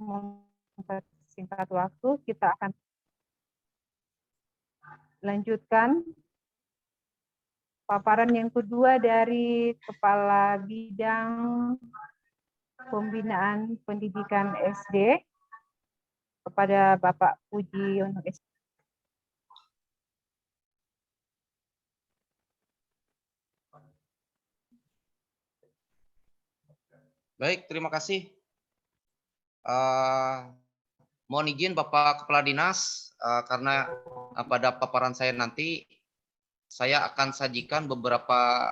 mempersingkat waktu, kita akan lanjutkan paparan yang kedua dari Kepala Bidang Pembinaan Pendidikan SD kepada Bapak Puji Yono SD. Baik, terima kasih. Mohon izin Bapak Kepala Dinas, karena pada paparan saya nanti, saya akan sajikan beberapa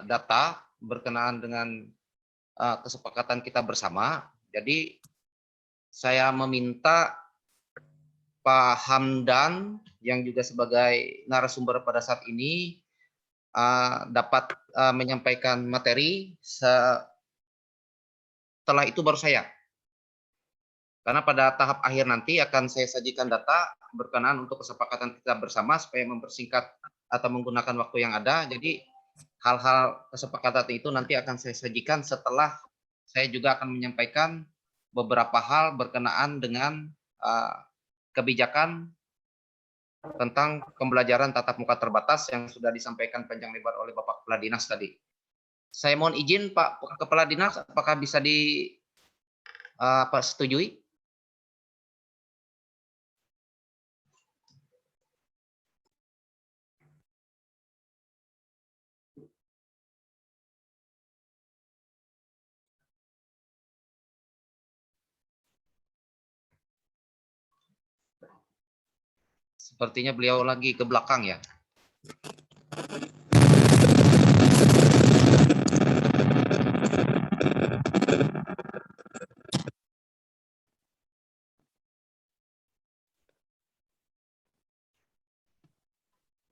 data berkenaan dengan kesepakatan kita bersama. Jadi, saya meminta Pak Hamdan, yang juga sebagai narasumber pada saat ini, dapat menyampaikan materi, setelah itu baru saya. Karena pada tahap akhir nanti akan saya sajikan data berkenaan untuk kesepakatan kita bersama supaya mempersingkat atau menggunakan waktu yang ada. Jadi hal-hal kesepakatan itu nanti akan saya sajikan setelah saya juga akan menyampaikan beberapa hal berkenaan dengan kebijakan tentang pembelajaran tatap muka terbatas yang sudah disampaikan panjang lebar oleh Bapak Kepala Dinas tadi. Saya mohon izin Pak Kepala Dinas, apakah bisa setujui? Sepertinya beliau lagi ke belakang ya.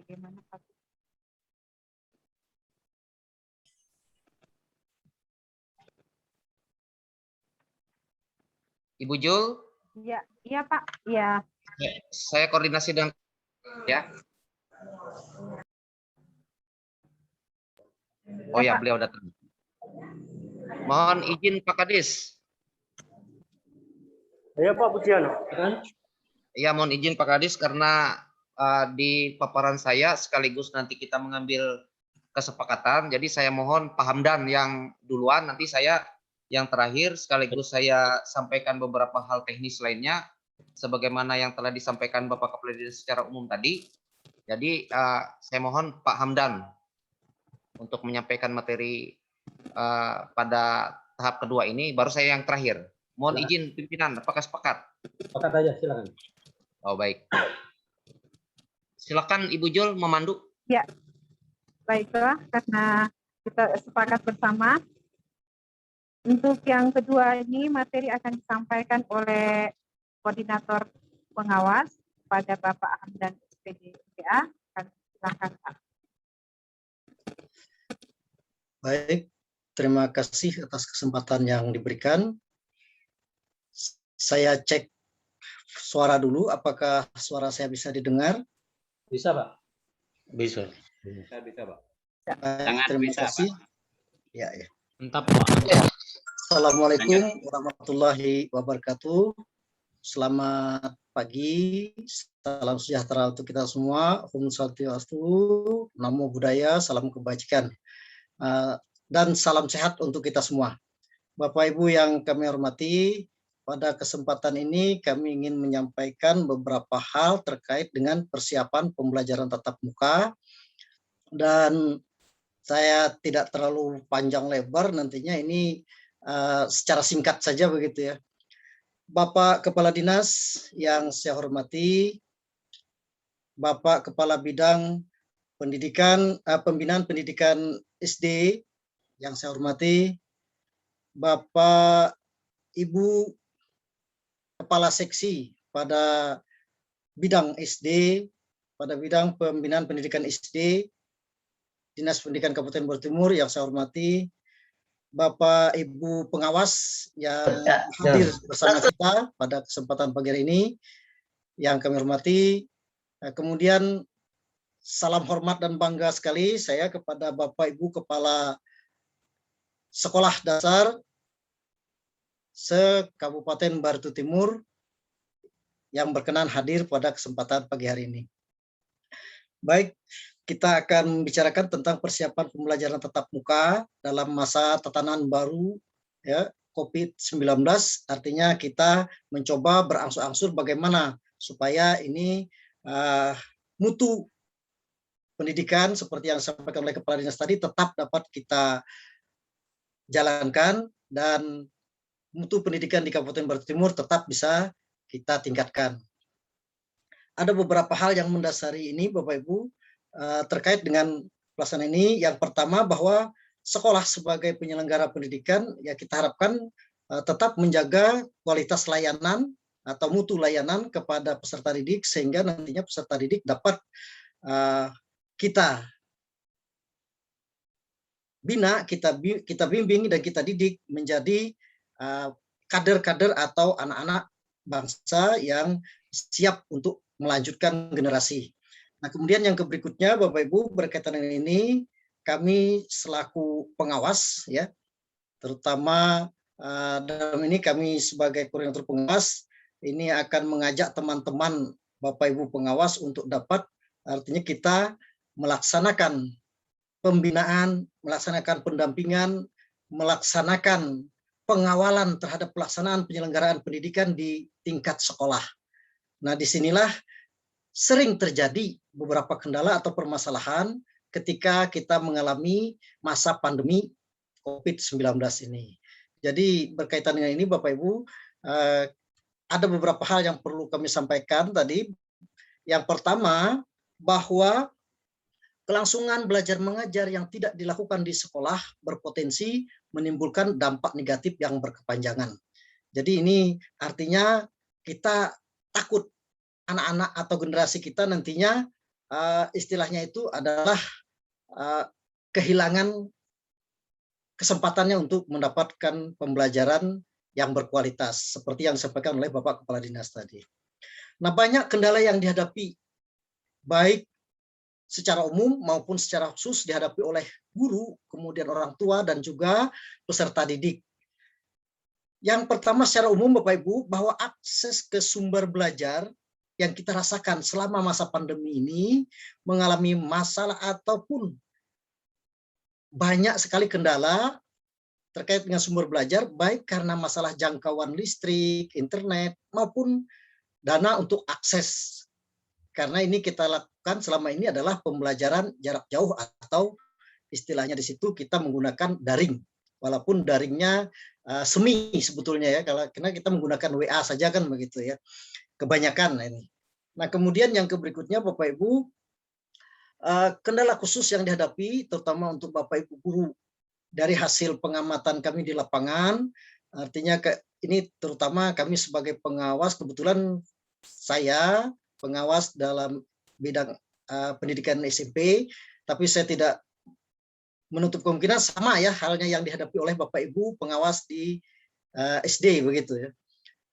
Bagaimana Pak? Ibu Jul? Iya, iya Pak. Iya. Saya koordinasi dengan ya. Oh ya, beliau datang. Mohon izin Pak Kadis. Ya Pak Pujiano. Iya, mohon izin Pak Kadis karena di paparan saya sekaligus nanti kita mengambil kesepakatan. Jadi saya mohon Pak Hamdan yang duluan, nanti saya yang terakhir, sekaligus saya sampaikan beberapa hal teknis lainnya sebagaimana yang telah disampaikan Bapak Kepala Dinas secara umum tadi. Jadi saya mohon Pak Hamdan untuk menyampaikan materi pada tahap kedua ini, baru saya yang terakhir. Mohon izin pimpinan, apakah sepakat? Sepakat aja, silakan. Oh baik. Silakan Ibu Jul memandu. Ya, baiklah, karena kita sepakat bersama. Untuk yang kedua ini materi akan disampaikan oleh koordinator pengawas pada Bapak Hamdan SPD MPA. Silakan Pak. Baik, terima kasih atas kesempatan yang diberikan. Saya cek suara dulu, apakah suara saya bisa didengar? Bisa Pak? Bisa. Bisa Pak. Baik, terima kasih. Pak. Ya. Mantap Pak. Assalamualaikum warahmatullahi wabarakatuh. Selamat pagi, salam sejahtera untuk kita semua. Om Swastiastu, Namo Buddhaya, salam kebajikan. Dan salam sehat untuk kita semua. Bapak Ibu yang kami hormati, pada kesempatan ini kami ingin menyampaikan beberapa hal terkait dengan persiapan pembelajaran tatap muka, dan saya tidak terlalu panjang lebar nantinya, ini secara singkat saja begitu ya. Bapak Kepala Dinas yang saya hormati, Bapak Kepala Bidang Pembinaan Pendidikan SD yang saya hormati, Bapak Ibu Kepala Seksi pada bidang SD, pada bidang Pembinaan Pendidikan SD, Dinas Pendidikan Kabupaten Bogor Timur yang saya hormati, Bapak Ibu pengawas yang hadir bersama kita pada kesempatan pagi hari ini yang kami hormati. Kemudian salam hormat dan bangga sekali saya kepada Bapak Ibu Kepala Sekolah Dasar se-Kabupaten Barito Timur yang berkenan hadir pada kesempatan pagi hari ini. Baik, kita akan membicarakan tentang persiapan pembelajaran tatap muka dalam masa tatanan baru ya, COVID-19. Artinya kita mencoba berangsur-angsur bagaimana supaya ini mutu pendidikan seperti yang disampaikan oleh Kepala Dinas tadi tetap dapat kita jalankan dan mutu pendidikan di Kabupaten Barito Timur tetap bisa kita tingkatkan. Ada beberapa hal yang mendasari ini, Bapak Ibu, terkait dengan pelaksanaan ini. Yang pertama bahwa sekolah sebagai penyelenggara pendidikan, ya kita harapkan tetap menjaga kualitas layanan atau mutu layanan kepada peserta didik, sehingga nantinya peserta didik dapat kita bina, kita bimbing dan kita didik menjadi kader-kader atau anak-anak bangsa yang siap untuk melanjutkan generasi. Nah, kemudian yang berikutnya, Bapak Ibu, berkaitan dengan ini, kami selaku pengawas, ya, terutama dalam ini kami sebagai koordinator pengawas, ini akan mengajak teman-teman Bapak Ibu pengawas untuk dapat, artinya kita melaksanakan pembinaan, melaksanakan pendampingan, melaksanakan pengawalan terhadap pelaksanaan penyelenggaraan pendidikan di tingkat sekolah. Nah, disinilah sering terjadi beberapa kendala atau permasalahan ketika kita mengalami masa pandemi COVID-19 ini. Jadi berkaitan dengan ini, Bapak Ibu, ada beberapa hal yang perlu kami sampaikan tadi. Yang pertama, bahwa kelangsungan belajar mengajar yang tidak dilakukan di sekolah berpotensi menimbulkan dampak negatif yang berkepanjangan. Jadi ini artinya kita takut anak-anak atau generasi kita nantinya istilahnya itu adalah kehilangan kesempatannya untuk mendapatkan pembelajaran yang berkualitas seperti yang disampaikan oleh Bapak Kepala Dinas tadi. Nah, banyak kendala yang dihadapi baik secara umum maupun secara khusus dihadapi oleh guru, kemudian orang tua, dan juga peserta didik. Yang pertama secara umum, Bapak Ibu, bahwa akses ke sumber belajar yang kita rasakan selama masa pandemi ini mengalami masalah ataupun banyak sekali kendala terkait dengan sumber belajar, baik karena masalah jangkauan listrik, internet, maupun dana untuk akses. Karena ini kita lakukan selama ini adalah pembelajaran jarak jauh atau istilahnya di situ kita menggunakan daring. Walaupun daringnya semi sebetulnya ya, karena kita menggunakan WA saja kan begitu ya. Kebanyakan ini. Nah, kemudian yang berikutnya Bapak Ibu, kendala khusus yang dihadapi terutama untuk Bapak Ibu guru dari hasil pengamatan kami di lapangan, artinya ini terutama kami sebagai pengawas, kebetulan saya pengawas dalam bidang pendidikan SMP, tapi saya tidak menutup kemungkinan sama ya halnya yang dihadapi oleh Bapak Ibu pengawas di SD begitu ya.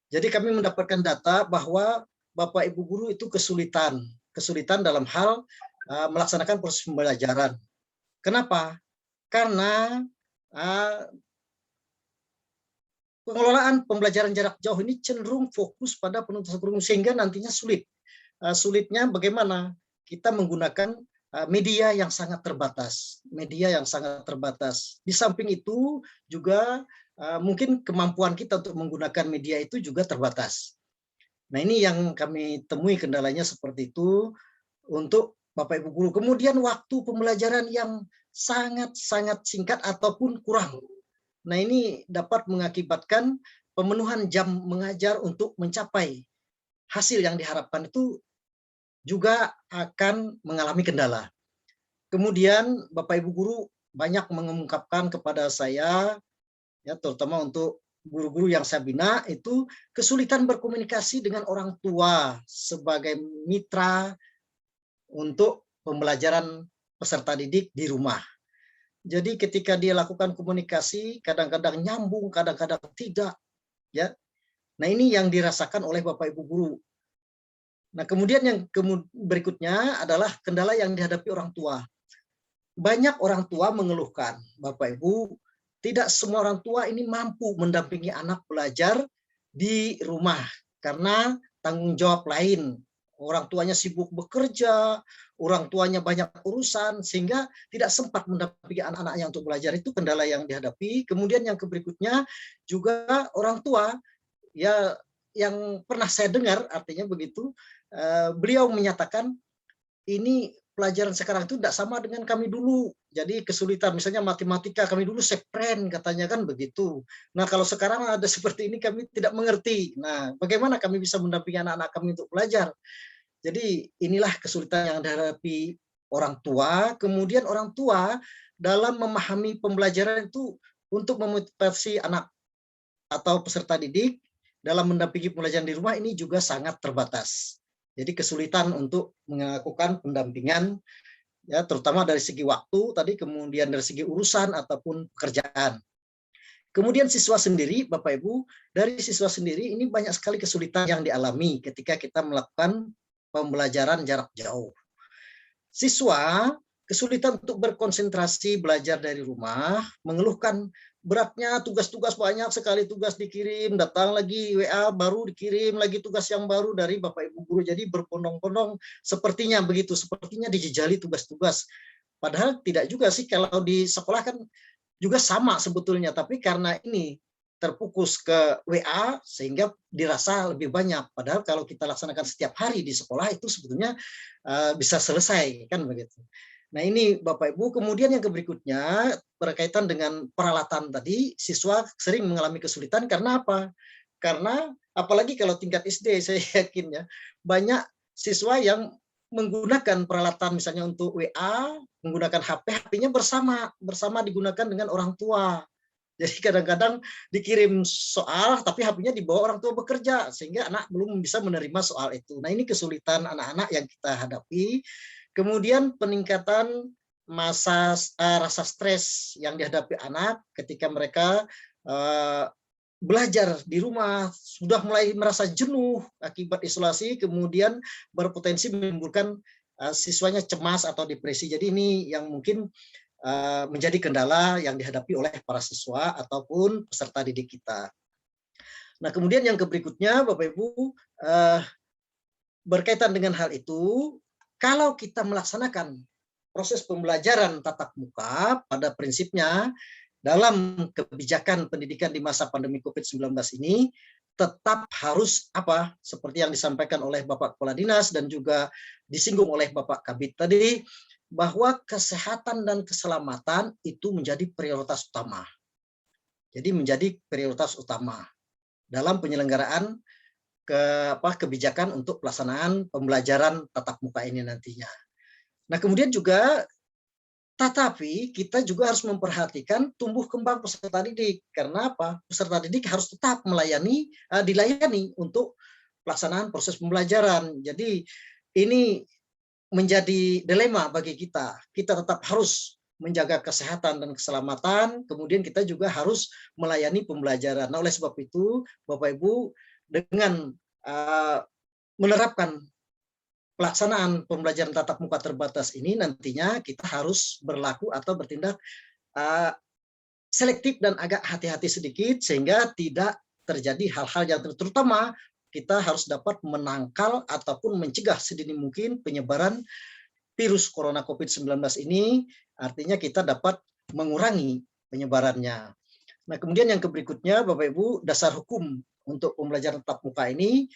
Jadi kami mendapatkan data bahwa Bapak Ibu guru itu kesulitan dalam hal melaksanakan proses pembelajaran. Kenapa? Karena pengelolaan pembelajaran jarak jauh ini cenderung fokus pada penuntasan kurikulum sehingga nantinya sulit. Sulitnya bagaimana? Kita menggunakan media yang sangat terbatas. Di samping itu juga mungkin kemampuan kita untuk menggunakan media itu juga terbatas. Nah, ini yang kami temui kendalanya seperti itu untuk Bapak Ibu guru. Kemudian waktu pembelajaran yang sangat-sangat singkat ataupun kurang. Nah, ini dapat mengakibatkan pemenuhan jam mengajar untuk mencapai hasil yang diharapkan itu juga akan mengalami kendala. Kemudian Bapak Ibu guru banyak mengungkapkan kepada saya, ya terutama untuk guru-guru yang saya bina, itu kesulitan berkomunikasi dengan orang tua sebagai mitra untuk pembelajaran peserta didik di rumah. Jadi ketika dia lakukan komunikasi, kadang-kadang nyambung, kadang-kadang tidak. Ya. Nah, ini yang dirasakan oleh Bapak Ibu guru. Nah, kemudian yang berikutnya adalah kendala yang dihadapi orang tua. Banyak orang tua mengeluhkan, Bapak Ibu, tidak semua orang tua ini mampu mendampingi anak belajar di rumah karena tanggung jawab lain. Orang tuanya sibuk bekerja, orang tuanya banyak urusan, sehingga tidak sempat mendampingi anak-anaknya untuk belajar. Itu kendala yang dihadapi. Kemudian yang berikutnya juga orang tua, ya yang pernah saya dengar, artinya begitu, beliau menyatakan ini pelajaran sekarang itu tidak sama dengan kami dulu. Jadi kesulitan, misalnya matematika kami dulu sepren katanya kan begitu. Nah kalau sekarang ada seperti ini kami tidak mengerti. Nah bagaimana kami bisa mendampingi anak-anak kami untuk belajar? Jadi inilah kesulitan yang dihadapi orang tua. Kemudian orang tua dalam memahami pembelajaran itu untuk memotivasi anak atau peserta didik dalam mendampingi pembelajaran di rumah ini juga sangat terbatas. Jadi kesulitan untuk melakukan pendampingan, ya terutama dari segi waktu tadi, kemudian dari segi urusan ataupun pekerjaan. Kemudian siswa sendiri, Bapak Ibu, dari siswa sendiri ini banyak sekali kesulitan yang dialami ketika kita melakukan pembelajaran jarak jauh. Siswa kesulitan untuk berkonsentrasi belajar dari rumah, mengeluhkan beratnya tugas-tugas banyak sekali, tugas dikirim, datang lagi WA baru dikirim lagi tugas yang baru dari Bapak Ibu guru. Jadi berbondong-bondong sepertinya begitu, sepertinya dijejali tugas-tugas. Padahal tidak juga sih, kalau di sekolah kan juga sama sebetulnya, tapi karena ini terfokus ke WA sehingga dirasa lebih banyak. Padahal kalau kita laksanakan setiap hari di sekolah itu sebetulnya bisa selesai kan begitu. Nah ini Bapak Ibu, kemudian yang berikutnya berkaitan dengan peralatan tadi, siswa sering mengalami kesulitan karena apa? Karena apalagi kalau tingkat SD, saya yakin ya, banyak siswa yang menggunakan peralatan misalnya untuk WA, menggunakan HP-nya bersama digunakan dengan orang tua. Jadi kadang-kadang dikirim soal, tapi HP-nya dibawa orang tua bekerja, sehingga anak belum bisa menerima soal itu. Nah ini kesulitan anak-anak yang kita hadapi. Kemudian peningkatan rasa stres yang dihadapi anak ketika mereka belajar di rumah, sudah mulai merasa jenuh akibat isolasi, kemudian berpotensi menimbulkan siswanya cemas atau depresi. Jadi ini yang mungkin menjadi kendala yang dihadapi oleh para siswa ataupun peserta didik kita. Nah kemudian yang berikutnya Bapak Ibu, berkaitan dengan hal itu, kalau kita melaksanakan proses pembelajaran tatap muka pada prinsipnya dalam kebijakan pendidikan di masa pandemi COVID-19 ini tetap harus apa? Seperti yang disampaikan oleh Bapak Kepala Dinas dan juga disinggung oleh Bapak Kabid tadi, bahwa kesehatan dan keselamatan itu menjadi prioritas utama. Jadi menjadi prioritas utama dalam penyelenggaraan kebijakan untuk pelaksanaan pembelajaran tatap muka ini nantinya. Nah kemudian juga, tetapi kita juga harus memperhatikan tumbuh kembang peserta didik. Karena apa? Peserta didik harus tetap dilayani untuk pelaksanaan proses pembelajaran. Jadi ini menjadi dilema bagi kita. Kita tetap harus menjaga kesehatan dan keselamatan, kemudian kita juga harus melayani pembelajaran. Nah oleh sebab itu, Bapak Ibu, dengan menerapkan pelaksanaan pembelajaran tatap muka terbatas ini, nantinya kita harus berlaku atau bertindak selektif dan agak hati-hati sedikit, sehingga tidak terjadi hal-hal yang terutama kita harus dapat menangkal ataupun mencegah sedini mungkin penyebaran virus corona COVID-19 ini, artinya kita dapat mengurangi penyebarannya. Nah kemudian yang berikutnya Bapak Ibu, dasar hukum untuk pembelajaran tatap muka ini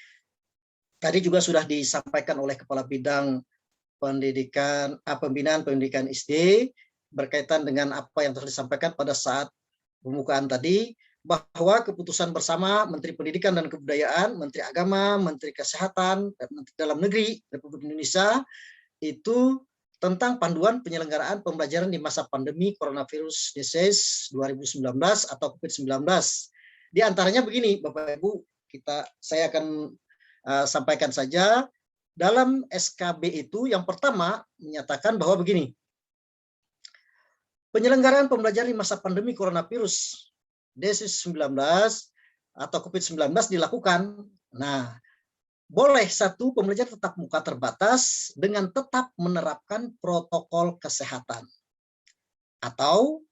tadi juga sudah disampaikan oleh Kepala Bidang Pembinaan Pendidikan SD berkaitan dengan apa yang telah disampaikan pada saat pembukaan tadi, bahwa keputusan bersama Menteri Pendidikan dan Kebudayaan, Menteri Agama, Menteri Kesehatan, dan Menteri Dalam Negeri Republik Indonesia itu tentang panduan penyelenggaraan pembelajaran di masa pandemi coronavirus disease 2019 atau COVID-19. Di antaranya begini, Bapak Ibu, saya akan sampaikan saja. Dalam SKB itu yang pertama menyatakan bahwa begini, penyelenggaraan pembelajaran di masa pandemi coronavirus disease 19 atau COVID-19 dilakukan. Nah, boleh satu, pembelajaran tatap muka terbatas dengan tetap menerapkan protokol kesehatan. Atau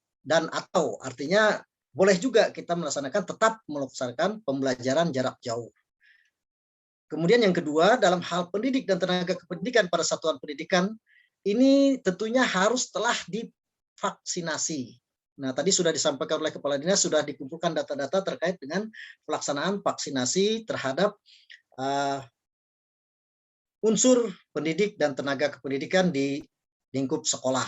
artinya boleh juga kita tetap melaksanakan pembelajaran jarak jauh. Kemudian yang kedua, dalam hal pendidik dan tenaga kependidikan pada satuan pendidikan, ini tentunya harus telah divaksinasi. Nah, tadi sudah disampaikan oleh Kepala Dinas, sudah dikumpulkan data-data terkait dengan pelaksanaan vaksinasi terhadap unsur pendidik dan tenaga kependidikan di lingkup sekolah.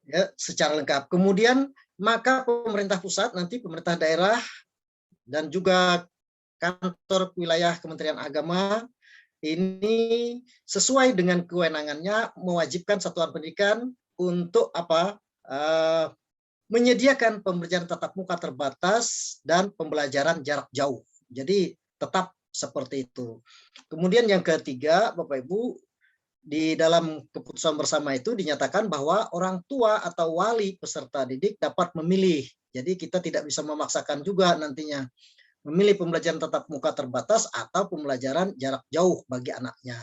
Ya, secara lengkap. Kemudian, maka pemerintah pusat, nanti pemerintah daerah, dan juga kantor wilayah Kementerian Agama ini sesuai dengan kewenangannya mewajibkan satuan pendidikan untuk menyediakan pembelajaran tatap muka terbatas dan pembelajaran jarak jauh. Jadi tetap seperti itu. Kemudian yang ketiga, Bapak Ibu, di dalam keputusan bersama itu dinyatakan bahwa orang tua atau wali peserta didik dapat memilih. Jadi kita tidak bisa memaksakan juga nantinya memilih pembelajaran tatap muka terbatas atau pembelajaran jarak jauh bagi anaknya.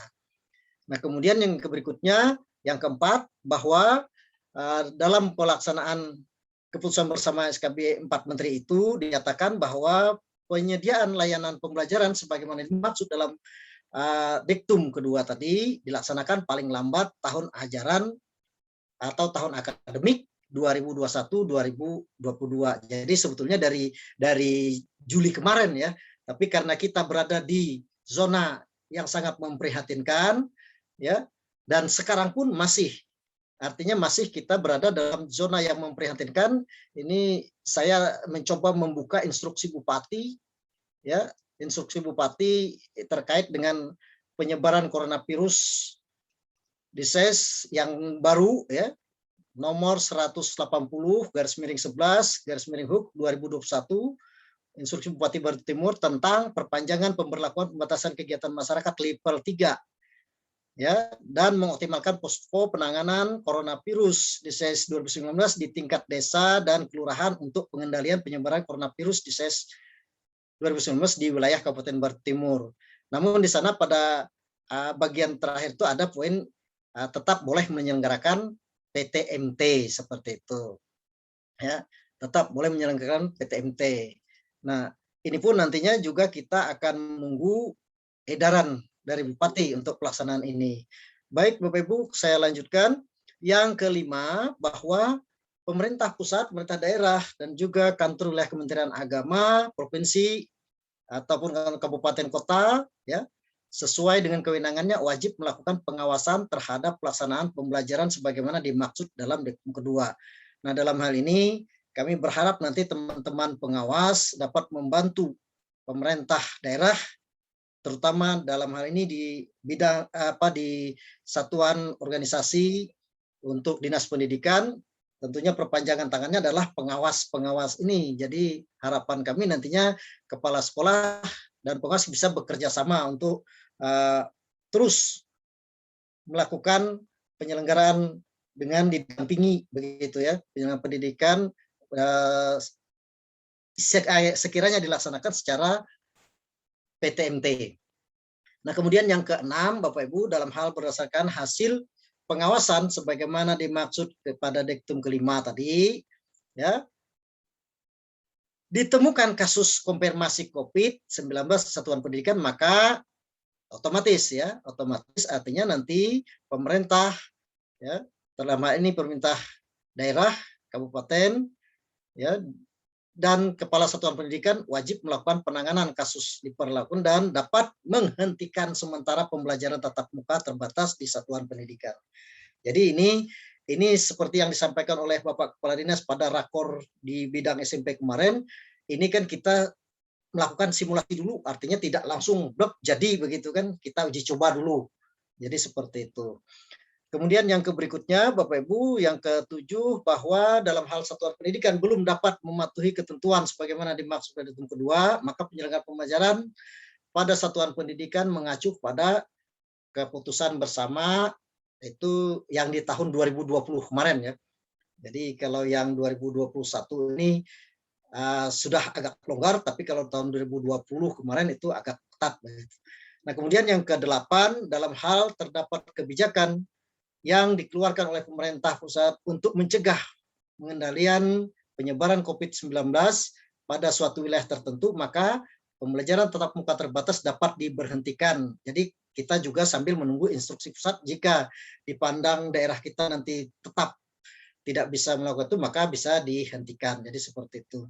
Nah, kemudian yang berikutnya, yang keempat, bahwa dalam pelaksanaan keputusan bersama SKB 4 Menteri itu dinyatakan bahwa penyediaan layanan pembelajaran sebagaimana dimaksud dalam diktum kedua tadi dilaksanakan paling lambat tahun ajaran atau tahun akademik 2021-2022. Jadi sebetulnya dari Juli kemarin ya, tapi karena kita berada di zona yang sangat memprihatinkan ya, dan sekarang pun artinya masih kita berada dalam zona yang memprihatinkan. Ini saya mencoba membuka instruksi bupati ya, instruksi bupati terkait dengan penyebaran coronavirus disease yang baru ya, nomor 180/11/HUK 2021, Instruksi Bupati Batu Timur tentang perpanjangan pemberlakuan pembatasan kegiatan masyarakat level 3 ya, dan mengoptimalkan posko penanganan coronavirus disease 2019 di tingkat desa dan kelurahan untuk pengendalian penyebaran coronavirus disease 2019 di wilayah Kabupaten Batu Timur. Namun di sana pada bagian terakhir itu ada poin tetap boleh menyelenggarakan PTMT seperti itu. Ya, tetap boleh menyelenggarakan PTMT. Nah, ini pun nantinya juga kita akan menunggu edaran dari Bupati untuk pelaksanaan ini. Baik, Bapak Ibu, saya lanjutkan. Yang kelima, bahwa pemerintah pusat, pemerintah daerah, dan juga kantor wilayah Kementerian Agama, provinsi, ataupun kabupaten kota, ya, sesuai dengan kewenangannya wajib melakukan pengawasan terhadap pelaksanaan pembelajaran sebagaimana dimaksud dalam diktum kedua. Nah, dalam hal ini kami berharap nanti teman-teman pengawas dapat membantu pemerintah daerah, terutama dalam hal ini di bidang di satuan organisasi untuk dinas pendidikan. Tentunya perpanjangan tangannya adalah pengawas-pengawas ini. Jadi harapan kami nantinya kepala sekolah dan pengawas bisa bekerja sama untuk terus melakukan penyelenggaraan dengan didampingi begitu ya, penyelenggaraan pendidikan sekiranya dilaksanakan secara PTMT. Nah, kemudian yang keenam, Bapak Ibu, dalam hal berdasarkan hasil pengawasan sebagaimana dimaksud kepada diktum kelima tadi, ya, ditemukan kasus konfirmasi COVID-19 satuan pendidikan, maka otomatis artinya nanti pemerintah ya, dalam hal ini pemerintah daerah, kabupaten ya, dan kepala satuan pendidikan wajib melakukan penanganan kasus diperlakukan dan dapat menghentikan sementara pembelajaran tatap muka terbatas di satuan pendidikan. Jadi ini seperti yang disampaikan oleh Bapak Kepala Dinas pada rakor di bidang SMP kemarin, ini kan kita melakukan simulasi dulu, artinya tidak langsung blok jadi begitu kan, kita uji coba dulu. Jadi seperti itu. Kemudian yang berikutnya, Bapak Ibu, yang ketujuh, bahwa dalam hal satuan pendidikan belum dapat mematuhi ketentuan sebagaimana dimaksud pada diktum kedua, maka penyelenggaraan pembelajaran pada satuan pendidikan mengacu pada keputusan bersama itu yang di tahun 2020 kemarin ya. Jadi kalau yang 2021 ini sudah agak longgar, tapi kalau tahun 2020 kemarin itu agak ketat. Nah, kemudian yang ke-8, dalam hal terdapat kebijakan yang dikeluarkan oleh pemerintah pusat untuk mencegah pengendalian penyebaran COVID-19 pada suatu wilayah tertentu, maka pembelajaran tatap muka terbatas dapat diberhentikan. Jadi kita juga sambil menunggu instruksi pusat, jika dipandang daerah kita nanti tetap tidak bisa melakukan itu, maka bisa dihentikan. Jadi seperti itu.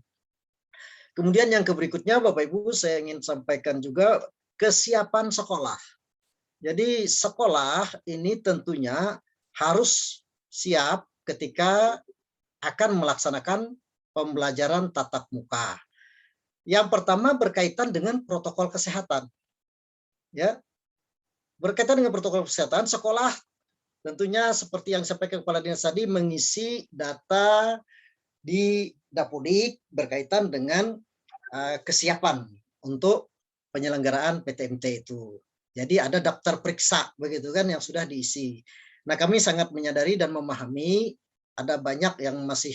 Kemudian yang berikutnya, Bapak Ibu, saya ingin sampaikan juga kesiapan sekolah. Jadi sekolah ini tentunya harus siap ketika akan melaksanakan pembelajaran tatap muka. Yang pertama berkaitan dengan protokol kesehatan. Ya. Berkaitan dengan protokol kesehatan, sekolah tentunya seperti yang disampaikan Kepala Dinas tadi, mengisi data di Dapodik berkaitan dengan kesiapan untuk penyelenggaraan PTMT itu. Jadi ada daftar periksa begitu kan yang sudah diisi. Nah, kami sangat menyadari dan memahami ada banyak yang masih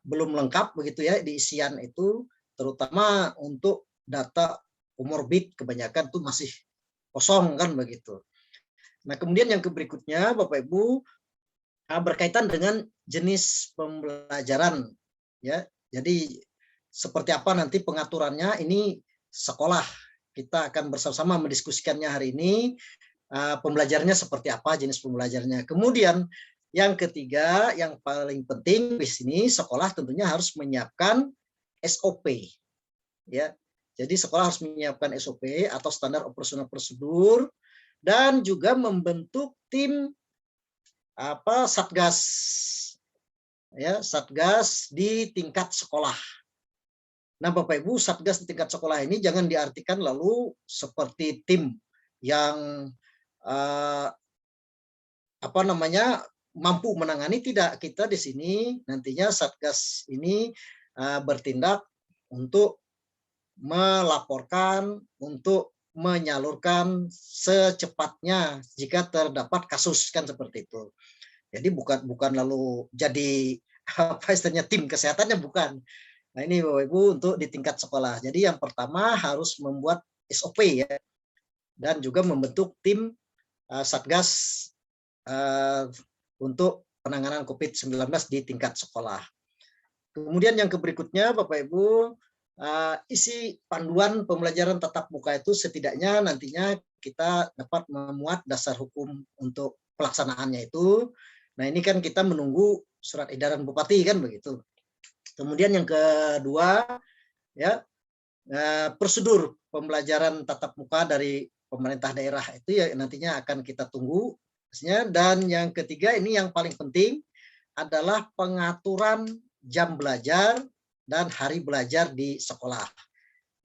belum lengkap begitu ya di isian itu, terutama untuk data komorbid kebanyakan itu masih kosong kan begitu. Nah, kemudian yang berikutnya Bapak Ibu berkaitan dengan jenis pembelajaran ya. Jadi seperti apa nanti pengaturannya, ini sekolah kita akan bersama-sama mendiskusikannya hari ini, pembelajarannya seperti apa, jenis pembelajarannya. Kemudian yang ketiga yang paling penting di sini, sekolah tentunya harus menyiapkan SOP ya. Jadi sekolah harus menyiapkan SOP atau standar operasional prosedur, dan juga membentuk tim satgas ya, satgas di tingkat sekolah. Nah, Bapak Ibu, satgas di tingkat sekolah ini jangan diartikan lalu seperti tim yang mampu menangani, tidak. Kita di sini nantinya satgas ini bertindak untuk melaporkan, untuk menyalurkan secepatnya jika terdapat kasus kan seperti itu. Jadi bukan lalu jadi istilahnya tim kesehatannya, bukan. Nah, ini Bapak Ibu untuk di tingkat sekolah. Jadi yang pertama harus membuat SOP ya, dan juga membentuk tim satgas untuk penanganan COVID-19 di tingkat sekolah. Kemudian yang berikutnya Bapak Ibu, isi panduan pembelajaran tatap muka itu setidaknya nantinya kita dapat memuat dasar hukum untuk pelaksanaannya itu. Nah, ini kan kita menunggu surat edaran Bupati kan begitu. Kemudian yang kedua ya, prosedur pembelajaran tatap muka dari pemerintah daerah itu ya nantinya akan kita tunggu. Dan yang ketiga ini yang paling penting adalah pengaturan jam belajar dan hari belajar di sekolah.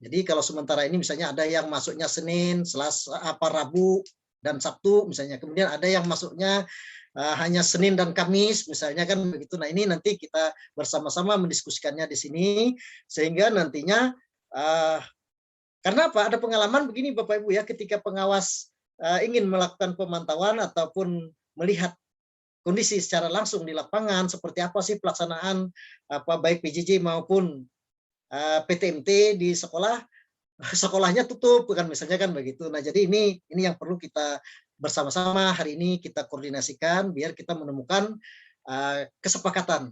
Jadi kalau sementara ini misalnya ada yang masuknya Senin, Selasa, Rabu, dan Sabtu misalnya. Kemudian ada yang masuknya hanya Senin dan Kamis misalnya kan begitu. Nah, ini nanti kita bersama-sama mendiskusikannya di sini sehingga nantinya karena apa? Ada pengalaman begini Bapak Ibu ya, ketika pengawas ingin melakukan pemantauan ataupun melihat kondisi secara langsung di lapangan seperti apa sih pelaksanaan baik PJJ maupun PTMT di sekolah, sekolahnya tutup kan misalnya kan begitu. Nah, jadi ini yang perlu kita bersama-sama hari ini kita koordinasikan biar kita menemukan kesepakatan.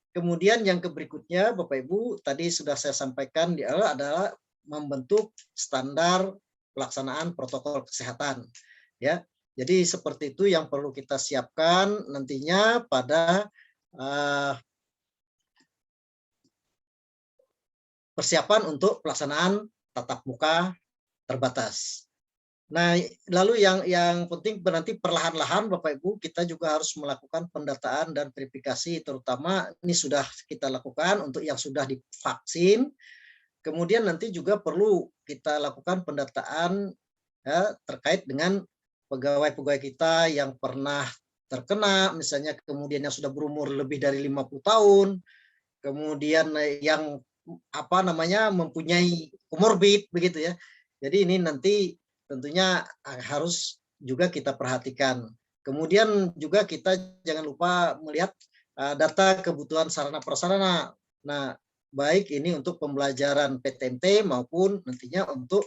Kemudian yang berikutnya Bapak Ibu tadi sudah saya sampaikan adalah membentuk standar pelaksanaan protokol kesehatan ya. Jadi seperti itu yang perlu kita siapkan nantinya pada persiapan untuk pelaksanaan tatap muka terbatas. Nah, lalu yang penting nanti perlahan-lahan Bapak Ibu kita juga harus melakukan pendataan dan verifikasi, terutama ini sudah kita lakukan untuk yang sudah divaksin. Kemudian nanti juga perlu kita lakukan pendataan ya, terkait dengan pegawai-pegawai kita yang pernah terkena, misalnya kemudian yang sudah berumur lebih dari 50 tahun, kemudian yang mempunyai komorbid begitu ya. Jadi ini nanti tentunya harus juga kita perhatikan. Kemudian juga kita jangan lupa melihat data kebutuhan sarana prasarana. Nah, baik ini untuk pembelajaran PTMT maupun nantinya untuk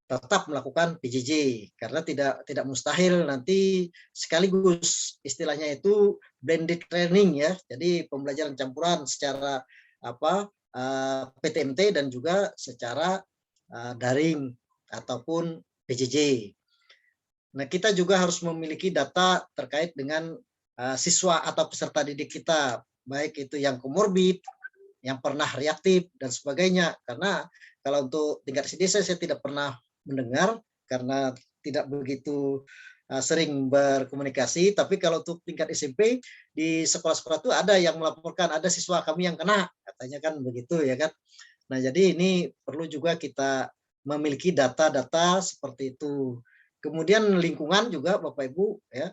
tetap melakukan PJJ karena tidak mustahil nanti sekaligus istilahnya itu blended training ya. Jadi pembelajaran campuran secara PTMT dan juga secara daring ataupun PJJ. Nah, kita juga harus memiliki data terkait dengan siswa atau peserta didik kita, baik itu yang komorbid, yang pernah reaktif dan sebagainya. Karena kalau untuk tingkat SD saya tidak pernah mendengar karena tidak begitu sering berkomunikasi, tapi kalau untuk tingkat SMP di sekolah-sekolah itu ada yang melaporkan ada siswa kami yang kena, katanya kan begitu ya kan. Nah, jadi ini perlu juga kita memiliki data-data seperti itu. Kemudian lingkungan juga Bapak Ibu ya,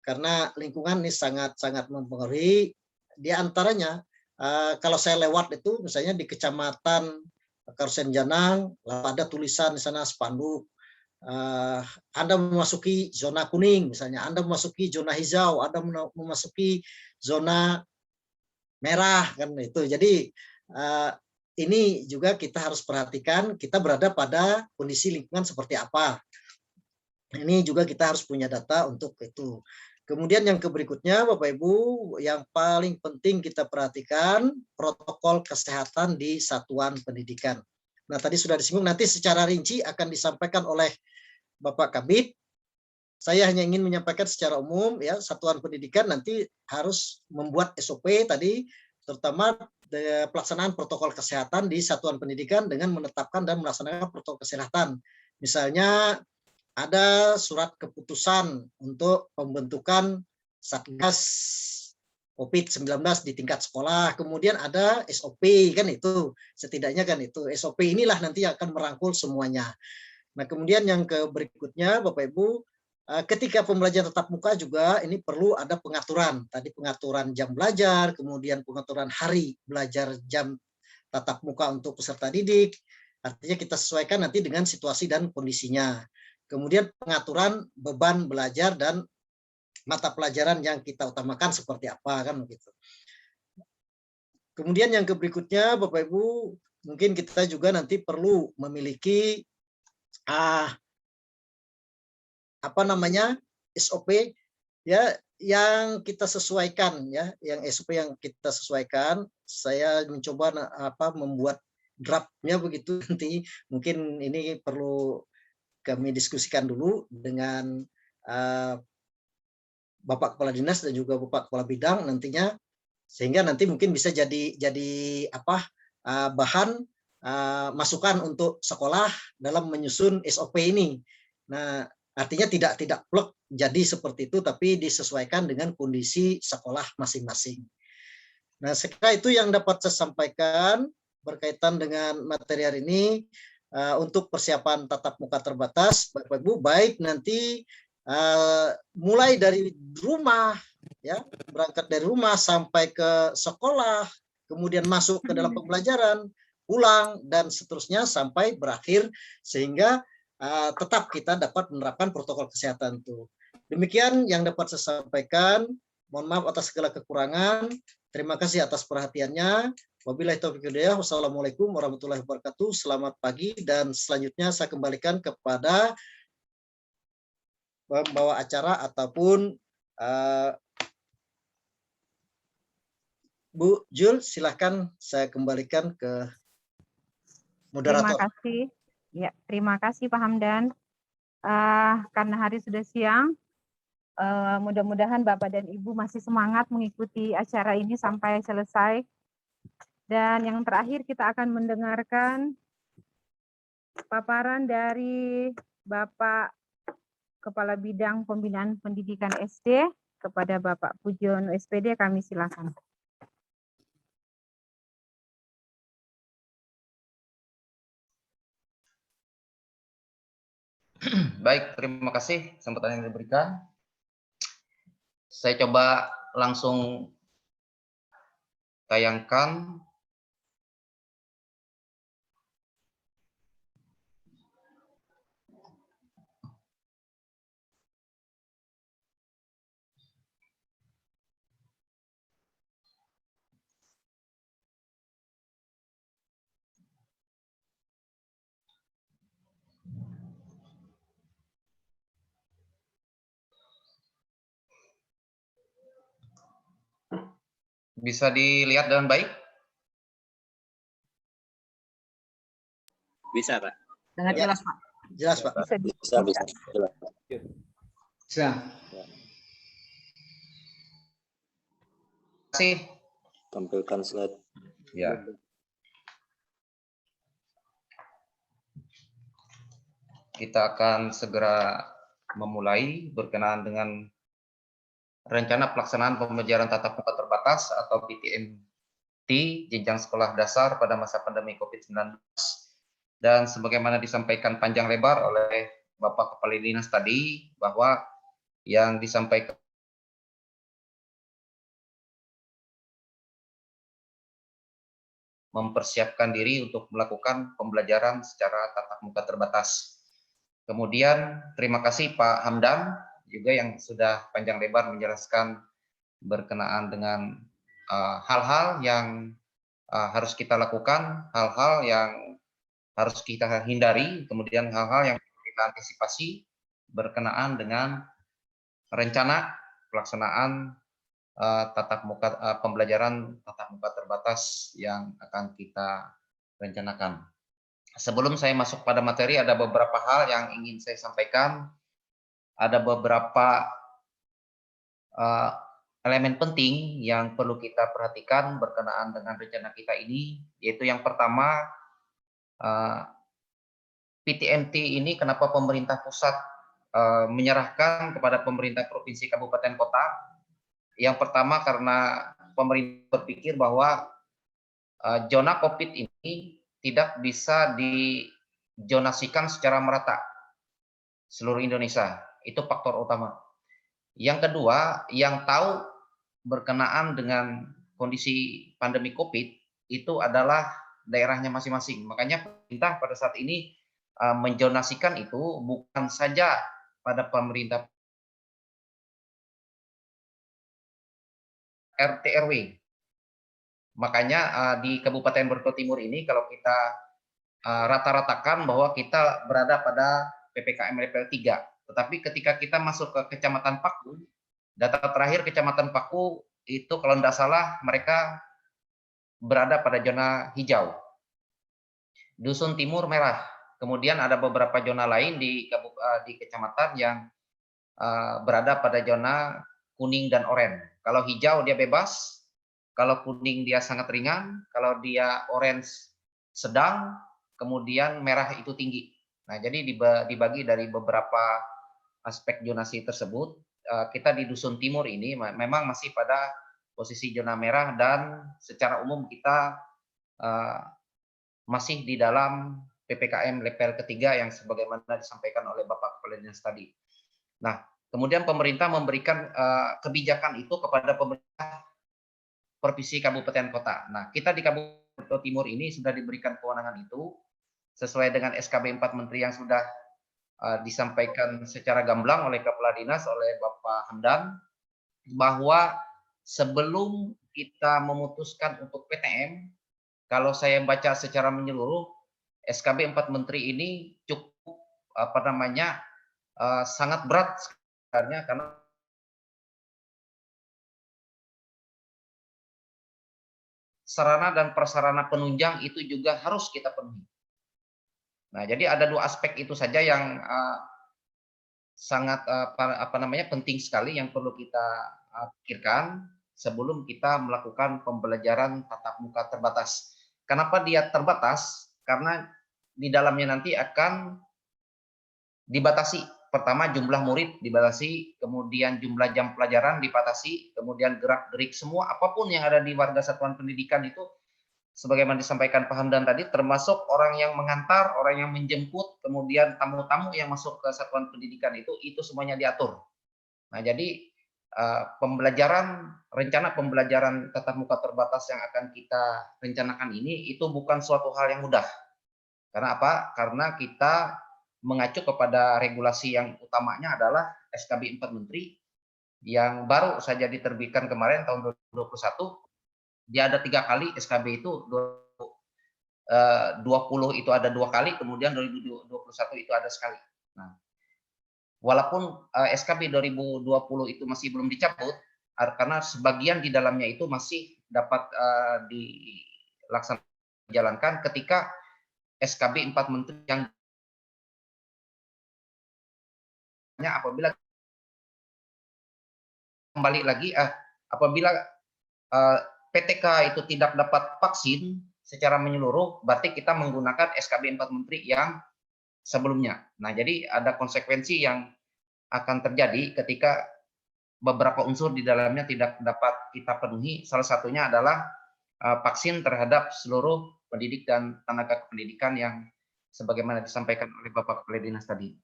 karena lingkungan ini sangat-sangat mempengaruhi. Di antaranya kalau saya lewat itu misalnya di Kecamatan Karusen Janang, ada tulisan di sana spanduk, Anda memasuki zona kuning misalnya, Anda memasuki zona hijau, Anda memasuki zona merah kan itu. Jadi ini juga kita harus perhatikan kita berada pada kondisi lingkungan seperti apa. Ini juga kita harus punya data untuk itu. Kemudian yang berikutnya Bapak Ibu, yang paling penting kita perhatikan protokol kesehatan di satuan pendidikan. Nah, tadi sudah disinggung, nanti secara rinci akan disampaikan oleh Bapak Kabid. Saya hanya ingin menyampaikan secara umum ya, satuan pendidikan nanti harus membuat SOP tadi, terutama pelaksanaan protokol kesehatan di satuan pendidikan dengan menetapkan dan melaksanakan protokol kesehatan. Misalnya ada surat keputusan untuk pembentukan Satgas COVID-19 di tingkat sekolah, kemudian ada SOP kan itu, setidaknya kan itu SOP inilah nanti akan merangkul semuanya. Nah, kemudian yang berikutnya Bapak Ibu, ketika pembelajaran tatap muka juga ini perlu ada pengaturan, tadi pengaturan jam belajar, kemudian pengaturan hari belajar jam tatap muka untuk peserta didik, artinya kita sesuaikan nanti dengan situasi dan kondisinya. Kemudian pengaturan beban belajar dan mata pelajaran yang kita utamakan seperti apa kan begitu. Kemudian yang berikutnya Bapak Ibu, mungkin kita juga nanti perlu memiliki SOP ya yang kita sesuaikan ya, yang SOP yang kita sesuaikan. Saya mencoba membuat draftnya begitu, nanti mungkin ini perlu kami diskusikan dulu dengan Bapak Kepala Dinas dan juga Bapak Kepala Bidang nantinya, sehingga nanti mungkin bisa jadi bahan masukan untuk sekolah dalam menyusun SOP ini. Nah, artinya tidak plek jadi seperti itu, tapi disesuaikan dengan kondisi sekolah masing-masing. Nah, sekira itu yang dapat saya sampaikan berkaitan dengan materi hari ini. Untuk persiapan tatap muka terbatas, Bapak Ibu, baik nanti mulai dari rumah, ya berangkat dari rumah sampai ke sekolah, kemudian masuk ke dalam pembelajaran, pulang dan seterusnya sampai berakhir, sehingga tetap kita dapat menerapkan protokol kesehatan itu. Demikian yang dapat saya sampaikan. Mohon maaf atas segala kekurangan. Terima kasih atas perhatiannya. Wabillahi taufiq wal hidayah. Wassalamualaikum warahmatullahi wabarakatuh. Selamat pagi dan selanjutnya saya kembalikan kepada pembawa acara ataupun Bu Jul, silakan saya kembalikan ke moderator. Terima kasih. Ya, terima kasih Pak Hamdan. Karena hari sudah siang, mudah-mudahan Bapak dan Ibu masih semangat mengikuti acara ini sampai selesai. Dan yang terakhir kita akan mendengarkan paparan dari Bapak Kepala Bidang Pembinaan Pendidikan SD kepada Bapak Pujono SPD, kami silakan. Baik, terima kasih kesempatan yang diberikan. Saya coba langsung tayangkan. Bisa dilihat dengan baik? Bisa, Pak. Dengan Ya. jelas, Pak. Jelas, Pak. Bisa. Terima kasih. Tampilkan slide. Ya. Kita akan segera memulai berkenaan dengan rencana pelaksanaan pembelajaran tatap muka terbatas atau PTMT jenjang sekolah dasar pada masa pandemi COVID-19, dan sebagaimana disampaikan panjang lebar oleh Bapak Kepala Dinas tadi, bahwa yang disampaikan mempersiapkan diri untuk melakukan pembelajaran secara tatap muka terbatas. Kemudian terima kasih Pak Hamdan juga yang sudah panjang lebar menjelaskan berkenaan dengan hal-hal yang harus kita lakukan, hal-hal yang harus kita hindari, kemudian hal-hal yang kita antisipasi berkenaan dengan rencana pelaksanaan pembelajaran tatap muka terbatas yang akan kita rencanakan. Sebelum saya masuk pada materi, ada beberapa hal yang ingin saya sampaikan. Ada beberapa elemen penting yang perlu kita perhatikan berkenaan dengan rencana kita ini, yaitu yang pertama, PTMT ini kenapa pemerintah pusat menyerahkan kepada pemerintah provinsi, kabupaten, kota. Yang pertama karena pemerintah berpikir bahwa zona COVID ini tidak bisa dijonasikan secara merata seluruh Indonesia. Itu faktor utama. Yang kedua, yang tahu berkenaan dengan kondisi pandemi COVID itu adalah daerahnya masing-masing. Makanya pemerintah pada saat ini menjonasikan itu bukan saja pada pemerintah RT RW. Makanya di Kabupaten Bogor Timur ini kalau kita rata-ratakan bahwa kita berada pada PPKM level 3. Tetapi ketika kita masuk ke Kecamatan Paku, data terakhir Kecamatan Paku itu kalau tidak salah mereka berada pada zona hijau. Dusun Timur merah. Kemudian ada beberapa zona lain di kecamatan yang berada pada zona kuning dan oranye. Kalau hijau dia bebas, kalau kuning dia sangat ringan, kalau dia orange sedang, kemudian merah itu tinggi. Nah, jadi dibagi dari beberapa aspek zonasi tersebut. Kita di Dusun Timur ini memang masih pada posisi zona merah dan secara umum kita masih di dalam PPKM level ketiga yang sebagaimana disampaikan oleh Bapak Kepala Dinas tadi. Nah, kemudian pemerintah memberikan kebijakan itu kepada pemerintah provinsi, kabupaten, kota. Nah, kita di Kabupaten Timur ini sudah diberikan kewenangan itu sesuai dengan SKB 4 Menteri yang sudah disampaikan secara gamblang oleh Kepala Dinas, oleh Bapak Hamdan, bahwa sebelum kita memutuskan untuk PTM, kalau saya baca secara menyeluruh, SKB 4 Menteri ini cukup sangat berat sebenarnya, karena sarana dan prasarana penunjang itu juga harus kita penuhi. Nah, jadi ada dua aspek itu saja yang sangat penting sekali yang perlu kita pikirkan sebelum kita melakukan pembelajaran tatap muka terbatas. Kenapa dia terbatas? Karena di dalamnya nanti akan dibatasi. Pertama, jumlah murid dibatasi, kemudian jumlah jam pelajaran dibatasi, kemudian gerak-gerik semua apapun yang ada di warga satuan pendidikan itu sebagaimana disampaikan Pak Hamdan tadi, termasuk orang yang mengantar, orang yang menjemput, kemudian tamu-tamu yang masuk ke satuan pendidikan itu semuanya diatur. Nah, jadi rencana pembelajaran tatap muka terbatas yang akan kita rencanakan ini itu bukan suatu hal yang mudah. Karena apa? Karena kita mengacu kepada regulasi yang utamanya adalah SKB 4 Menteri yang baru saja diterbitkan kemarin tahun 2021. Dia ada 3 kali SKB itu, 2020 itu ada 2 kali, kemudian 2021 itu ada sekali. Nah, walaupun SKB 2020 itu masih belum dicabut, karena sebagian di dalamnya itu masih dapat dijalankan ketika SKB 4 Menteri yang apabila kembali lagi apabila PTK itu tidak dapat vaksin secara menyeluruh, berarti kita menggunakan SKB 4 Menteri yang sebelumnya. Nah, jadi ada konsekuensi yang akan terjadi ketika beberapa unsur di dalamnya tidak dapat kita penuhi. Salah satunya adalah vaksin terhadap seluruh pendidik dan tenaga kependidikan yang sebagaimana disampaikan oleh Bapak Kepala Dinas tadi.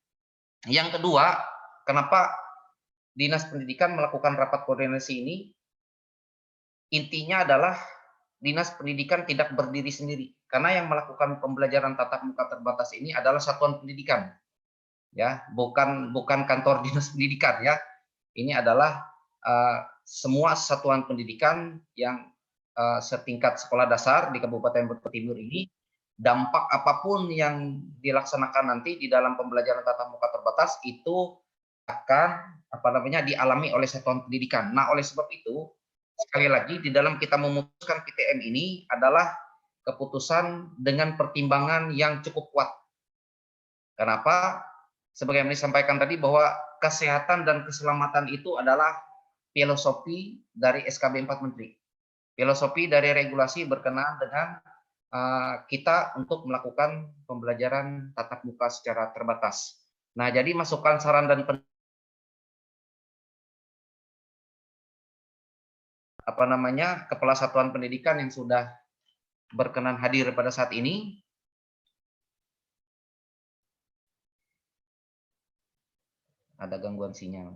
Yang kedua, kenapa Dinas Pendidikan melakukan rapat koordinasi ini? Intinya adalah Dinas Pendidikan tidak berdiri sendiri, karena yang melakukan pembelajaran tatap muka terbatas ini adalah satuan pendidikan, ya, bukan kantor Dinas Pendidikan, ya. Ini adalah semua satuan pendidikan yang setingkat sekolah dasar di Kabupaten Bogor Timur ini. Dampak apapun yang dilaksanakan nanti di dalam pembelajaran tatap muka terbatas itu akan dialami oleh satuan pendidikan. Nah, oleh sebab itu, sekali lagi di dalam kita memutuskan PTM ini adalah keputusan dengan pertimbangan yang cukup kuat. Kenapa? Sebagaimana disampaikan tadi bahwa kesehatan dan keselamatan itu adalah filosofi dari SKB 4 Menteri. Filosofi dari regulasi berkenaan dengan kita untuk melakukan pembelajaran tatap muka secara terbatas. Nah, jadi masukan, saran, dan kepala satuan pendidikan yang sudah berkenan hadir pada saat ini. Ada gangguan sinyal.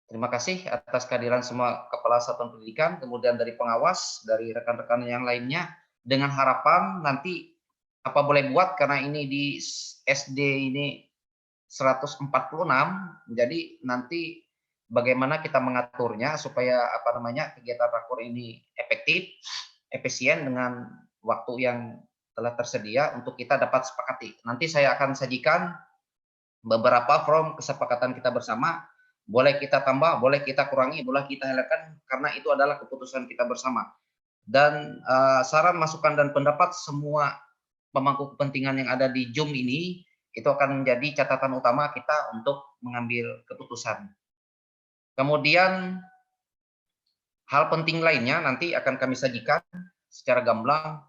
Terima kasih atas kehadiran semua kepala satuan pendidikan, kemudian dari pengawas, dari rekan-rekan yang lainnya, dengan harapan nanti apa boleh buat, karena ini di SD ini 146, jadi nanti bagaimana kita mengaturnya supaya kegiatan rakor ini efektif, efisien dengan waktu yang telah tersedia untuk kita dapat sepakati. Nanti saya akan sajikan beberapa form kesepakatan kita bersama, boleh kita tambah, boleh kita kurangi, boleh kita hilangkan, karena itu adalah keputusan kita bersama. Dan saran, masukan, dan pendapat semua pemangku kepentingan yang ada di Zoom ini, itu akan menjadi catatan utama kita untuk mengambil keputusan. Kemudian hal penting lainnya nanti akan kami sajikan secara gamblang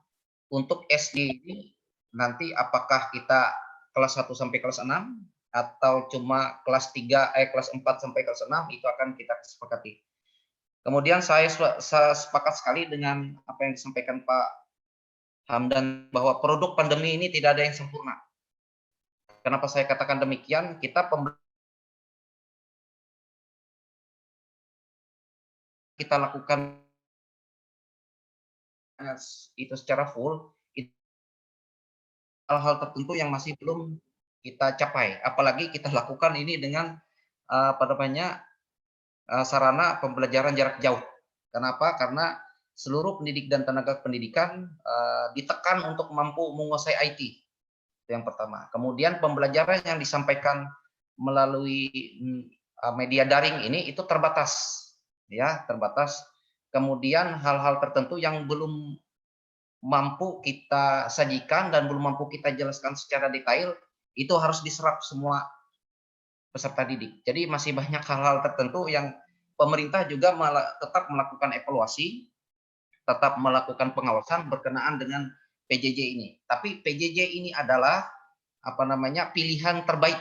untuk SD ini, nanti apakah kita kelas 1 sampai kelas 6 atau cuma kelas 4 sampai kelas 6, itu akan kita sepakati. Kemudian saya sepakat sekali dengan apa yang disampaikan Pak Hamdan, bahwa produk pandemi ini tidak ada yang sempurna. Kenapa saya katakan demikian? Kita lakukan itu secara full, hal-hal tertentu yang masih belum kita capai. Apalagi kita lakukan ini dengan sarana pembelajaran jarak jauh. Kenapa? Karena seluruh pendidik dan tenaga pendidikan ditekan untuk mampu menguasai IT. Itu yang pertama. Kemudian pembelajaran yang disampaikan melalui media daring ini itu terbatas, ya, terbatas. Kemudian hal-hal tertentu yang belum mampu kita sajikan dan belum mampu kita jelaskan secara detail, itu harus diserap semua peserta didik. Jadi masih banyak hal-hal tertentu yang pemerintah juga tetap melakukan evaluasi, tetap melakukan pengawasan berkenaan dengan PJJ ini. Tapi PJJ ini adalah pilihan terbaik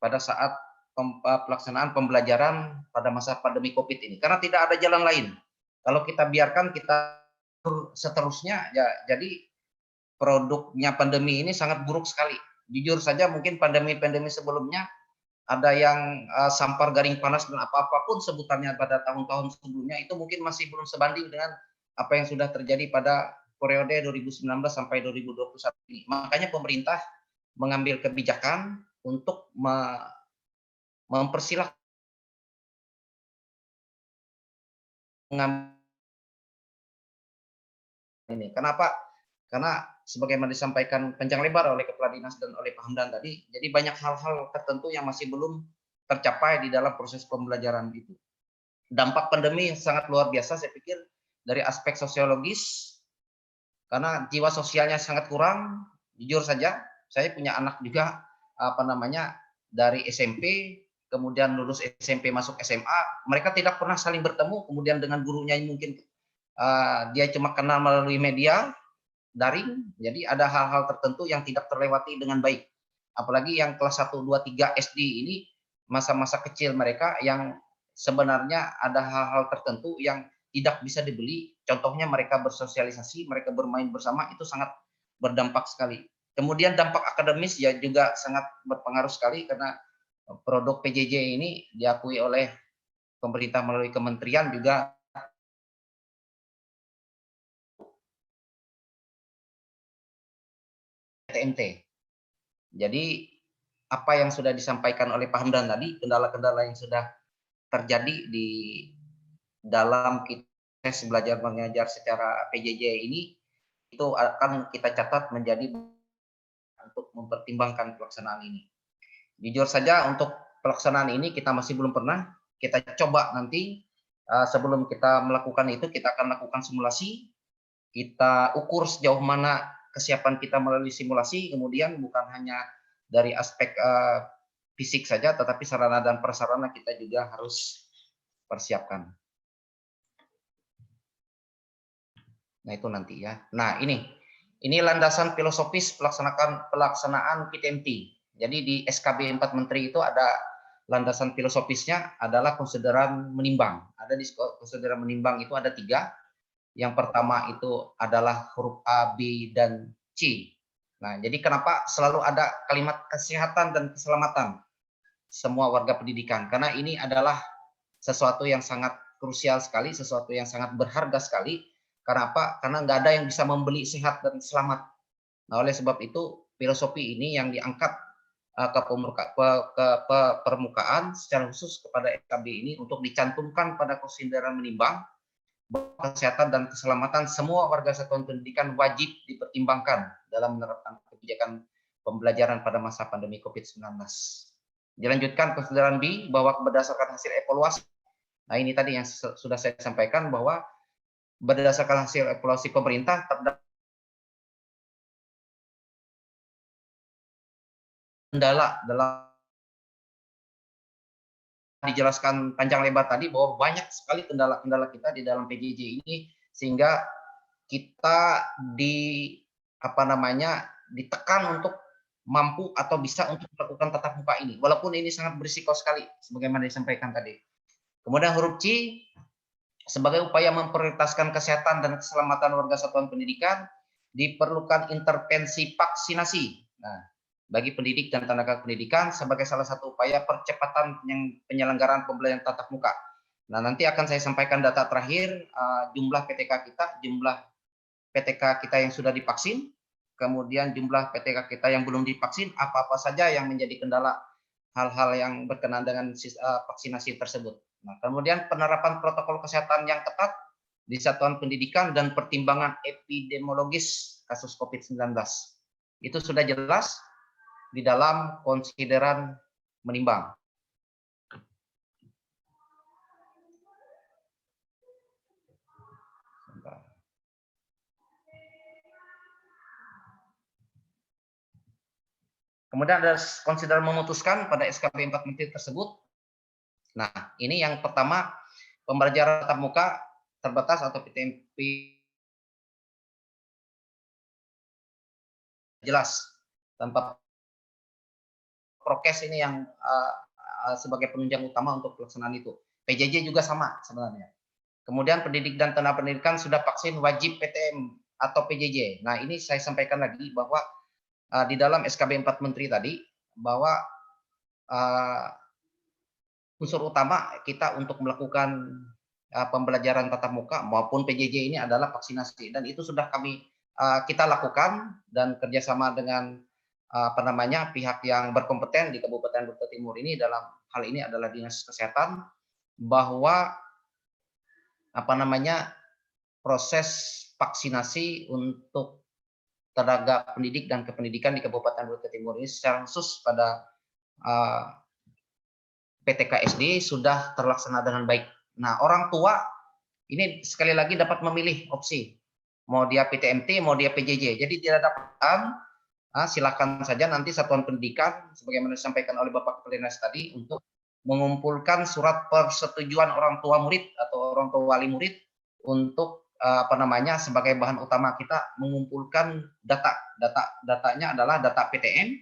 pada saat pelaksanaan pembelajaran pada masa pandemi COVID ini, karena tidak ada jalan lain. Kalau kita biarkan kita seterusnya, ya, jadi produknya pandemi ini sangat buruk sekali. Jujur saja, mungkin pandemi-pandemi sebelumnya ada yang sampar, garing panas, dan apapun sebutannya pada tahun-tahun sebelumnya, itu mungkin masih belum sebanding dengan apa yang sudah terjadi pada periode 2019 sampai 2021 ini. Makanya pemerintah mengambil kebijakan untuk mempersilahkan ini. Kenapa? Karena sebagaimana disampaikan panjang lebar oleh Kepala Dinas dan oleh Pak Hamdan tadi, jadi banyak hal-hal tertentu yang masih belum tercapai di dalam proses pembelajaran itu. Dampak pandemi yang sangat luar biasa, saya pikir dari aspek sosiologis, karena jiwa sosialnya sangat kurang. Jujur saja, saya punya anak juga dari SMP, kemudian lulus SMP masuk SMA, mereka tidak pernah saling bertemu, kemudian dengan gurunya mungkin dia cuma kenal melalui media daring, jadi ada hal-hal tertentu yang tidak terlewati dengan baik. Apalagi yang kelas 1, 2, 3 SD ini, masa-masa kecil mereka yang sebenarnya ada hal-hal tertentu yang tidak bisa dibeli. Contohnya mereka bersosialisasi, mereka bermain bersama, itu sangat berdampak sekali. Kemudian dampak akademis ya juga sangat berpengaruh sekali, karena produk PJJ ini diakui oleh pemerintah melalui kementerian juga TMT. Jadi apa yang sudah disampaikan oleh Pak Hamdan tadi, kendala-kendala yang sudah terjadi di dalam tes belajar mengajar secara PJJ ini, itu akan kita catat menjadi untuk mempertimbangkan pelaksanaan ini. Jujur saja untuk pelaksanaan ini kita masih belum pernah. Kita coba nanti sebelum kita melakukan itu, kita akan lakukan simulasi. Kita ukur sejauh mana kesiapan kita melalui simulasi, kemudian bukan hanya dari aspek fisik saja, tetapi sarana dan prasarana kita juga harus persiapkan. Nah itu nanti ya. Nah ini landasan filosofis pelaksanaan PTMT. Jadi di SKB 4 Menteri itu ada landasan filosofisnya adalah konsideran menimbang. Ada di konsideran menimbang itu ada 3. Yang pertama itu adalah huruf A, B, dan C. Nah, jadi kenapa selalu ada kalimat kesehatan dan keselamatan semua warga pendidikan? Karena ini adalah sesuatu yang sangat krusial sekali, sesuatu yang sangat berharga sekali. Karena apa? Karena nggak ada yang bisa membeli sehat dan selamat. Nah, oleh sebab itu filosofi ini yang diangkat ke permukaan secara khusus kepada SKB ini untuk dicantumkan pada konsideran menimbang bahwa kesehatan dan keselamatan semua warga satuan pendidikan wajib dipertimbangkan dalam menerapkan kebijakan pembelajaran pada masa pandemi COVID-19. Dilanjutkan konsideran B bahwa berdasarkan hasil evaluasi. Nah, ini tadi yang sudah saya sampaikan bahwa berdasarkan hasil evaluasi pemerintah terdapat kendala dalam dijelaskan panjang lebar tadi bahwa banyak sekali kendala-kendala kita di dalam PJJ ini, sehingga kita ditekan untuk mampu atau bisa untuk melakukan tatap muka ini, walaupun ini sangat berisiko sekali sebagaimana disampaikan tadi. Kemudian huruf C sebagai upaya memprioritaskan kesehatan dan keselamatan warga satuan pendidikan, diperlukan intervensi vaksinasi. Nah, bagi pendidik dan tenaga pendidikan sebagai salah satu upaya percepatan penyelenggaraan pembelajaran tatap muka. Nah, nanti akan saya sampaikan data terakhir jumlah PTK kita yang sudah divaksin, kemudian jumlah PTK kita yang belum divaksin, apa-apa saja yang menjadi kendala hal-hal yang berkenaan dengan vaksinasi tersebut. Nah, kemudian penerapan protokol kesehatan yang ketat di satuan pendidikan dan pertimbangan epidemiologis kasus COVID-19. Itu sudah jelas di dalam konsideran menimbang. Kemudian ada konsideran memutuskan pada SKB 4 Menteri tersebut. Nah, ini yang pertama, pembelajaran tatap muka terbatas atau PTMP jelas tanpa prokes ini yang sebagai penunjang utama untuk pelaksanaan itu. PJJ juga sama sebenarnya. Kemudian pendidik dan tenaga pendidikan sudah vaksin wajib PTM atau PJJ. Nah, ini saya sampaikan lagi bahwa di dalam SKB 4 Menteri tadi bahwa unsur utama kita untuk melakukan pembelajaran tatap muka maupun PJJ ini adalah vaksinasi, dan itu sudah kita lakukan dan kerjasama dengan pihak yang berkompeten di Kabupaten Bogor Timur ini. Dalam hal ini adalah Dinas Kesehatan, bahwa proses vaksinasi untuk tenaga pendidik dan kependidikan di Kabupaten Bogor Timur ini secara khusus pada PTK SD sudah terlaksana dengan baik. Nah, orang tua ini sekali lagi dapat memilih opsi. Mau dia PTMT, mau dia PJJ. Jadi tidak dapat silakan saja nanti satuan pendidikan sebagaimana disampaikan oleh Bapak Kepala Dinas tadi untuk mengumpulkan surat persetujuan orang tua murid atau orang tua wali murid untuk sebagai bahan utama kita mengumpulkan datanya adalah data PTM,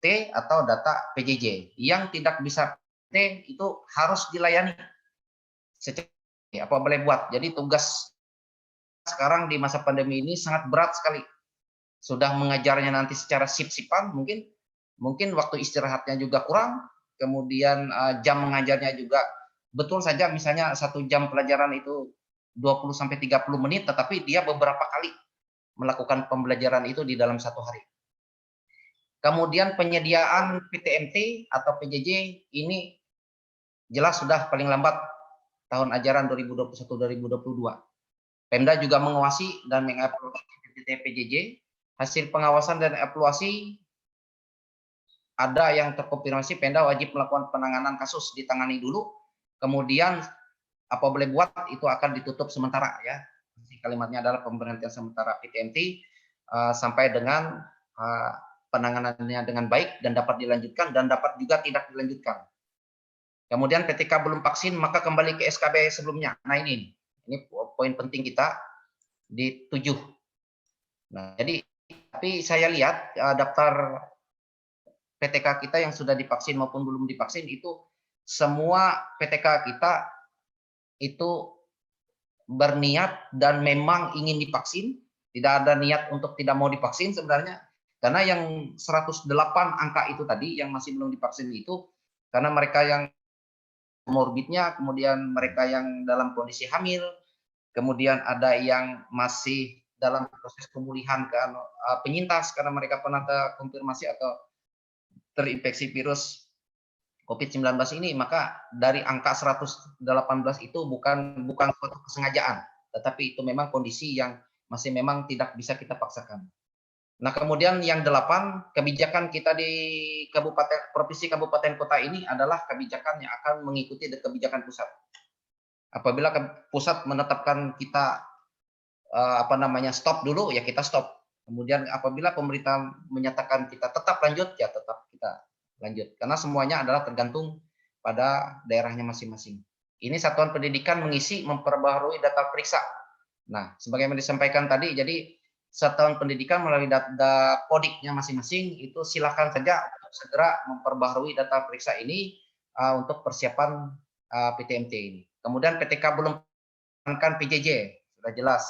T atau data PJJ. Yang tidak bisa T itu harus dilayani secara apa boleh buat. Jadi tugas sekarang di masa pandemi ini sangat berat sekali. Sudah mengajarnya nanti secara sip-sipan, mungkin waktu istirahatnya juga kurang, kemudian jam mengajarnya juga betul saja misalnya 1 jam pelajaran itu 20 sampai 30 menit, tetapi dia beberapa kali melakukan pembelajaran itu di dalam 1 hari. Kemudian penyediaan PTMT atau PJJ ini jelas sudah paling lambat tahun ajaran 2021-2022. Pemda juga mengawasi dan mengevaluasi PJJ. Hasil pengawasan dan evaluasi ada yang terkonfirmasi Pemda wajib melakukan penanganan kasus ditangani dulu, kemudian apa boleh buat itu akan ditutup sementara ya. Kalimatnya adalah pemberhentian sementara PTMT sampai dengan penanganannya dengan baik dan dapat dilanjutkan dan dapat juga tidak dilanjutkan. Kemudian ketika belum vaksin maka kembali ke SKB sebelumnya. Nah ini poin penting kita di 7. Nah, jadi tapi saya lihat daftar PTK kita yang sudah divaksin maupun belum divaksin itu semua PTK kita itu berniat dan memang ingin divaksin, tidak ada niat untuk tidak mau divaksin sebenarnya. Karena yang 108 angka itu tadi yang masih belum divaksin itu karena mereka yang morbidnya, kemudian mereka yang dalam kondisi hamil, kemudian ada yang masih dalam proses pemulihan ke penyintas karena mereka pernah terkonfirmasi atau terinfeksi virus COVID-19 ini, maka dari angka 118 itu bukan suatu kesengajaan, tetapi itu memang kondisi yang masih memang tidak bisa kita paksakan. Nah, kemudian yang 8, kebijakan kita di provinsi kabupaten kota ini adalah kebijakan yang akan mengikuti kebijakan pusat. Apabila pusat menetapkan kita stop dulu, ya kita stop. Kemudian apabila pemerintah menyatakan kita tetap lanjut, ya tetap kita lanjut. Karena semuanya adalah tergantung pada daerahnya masing-masing. Ini satuan pendidikan mengisi, memperbaharui data periksa. Nah, sebagaimana disampaikan tadi, jadi satuan pendidikan melalui data kodiknya masing-masing itu silakan saja untuk segera memperbaharui data periksa ini untuk persiapan PTMT ini. Kemudian PTK belum kan PJJ, sudah jelas.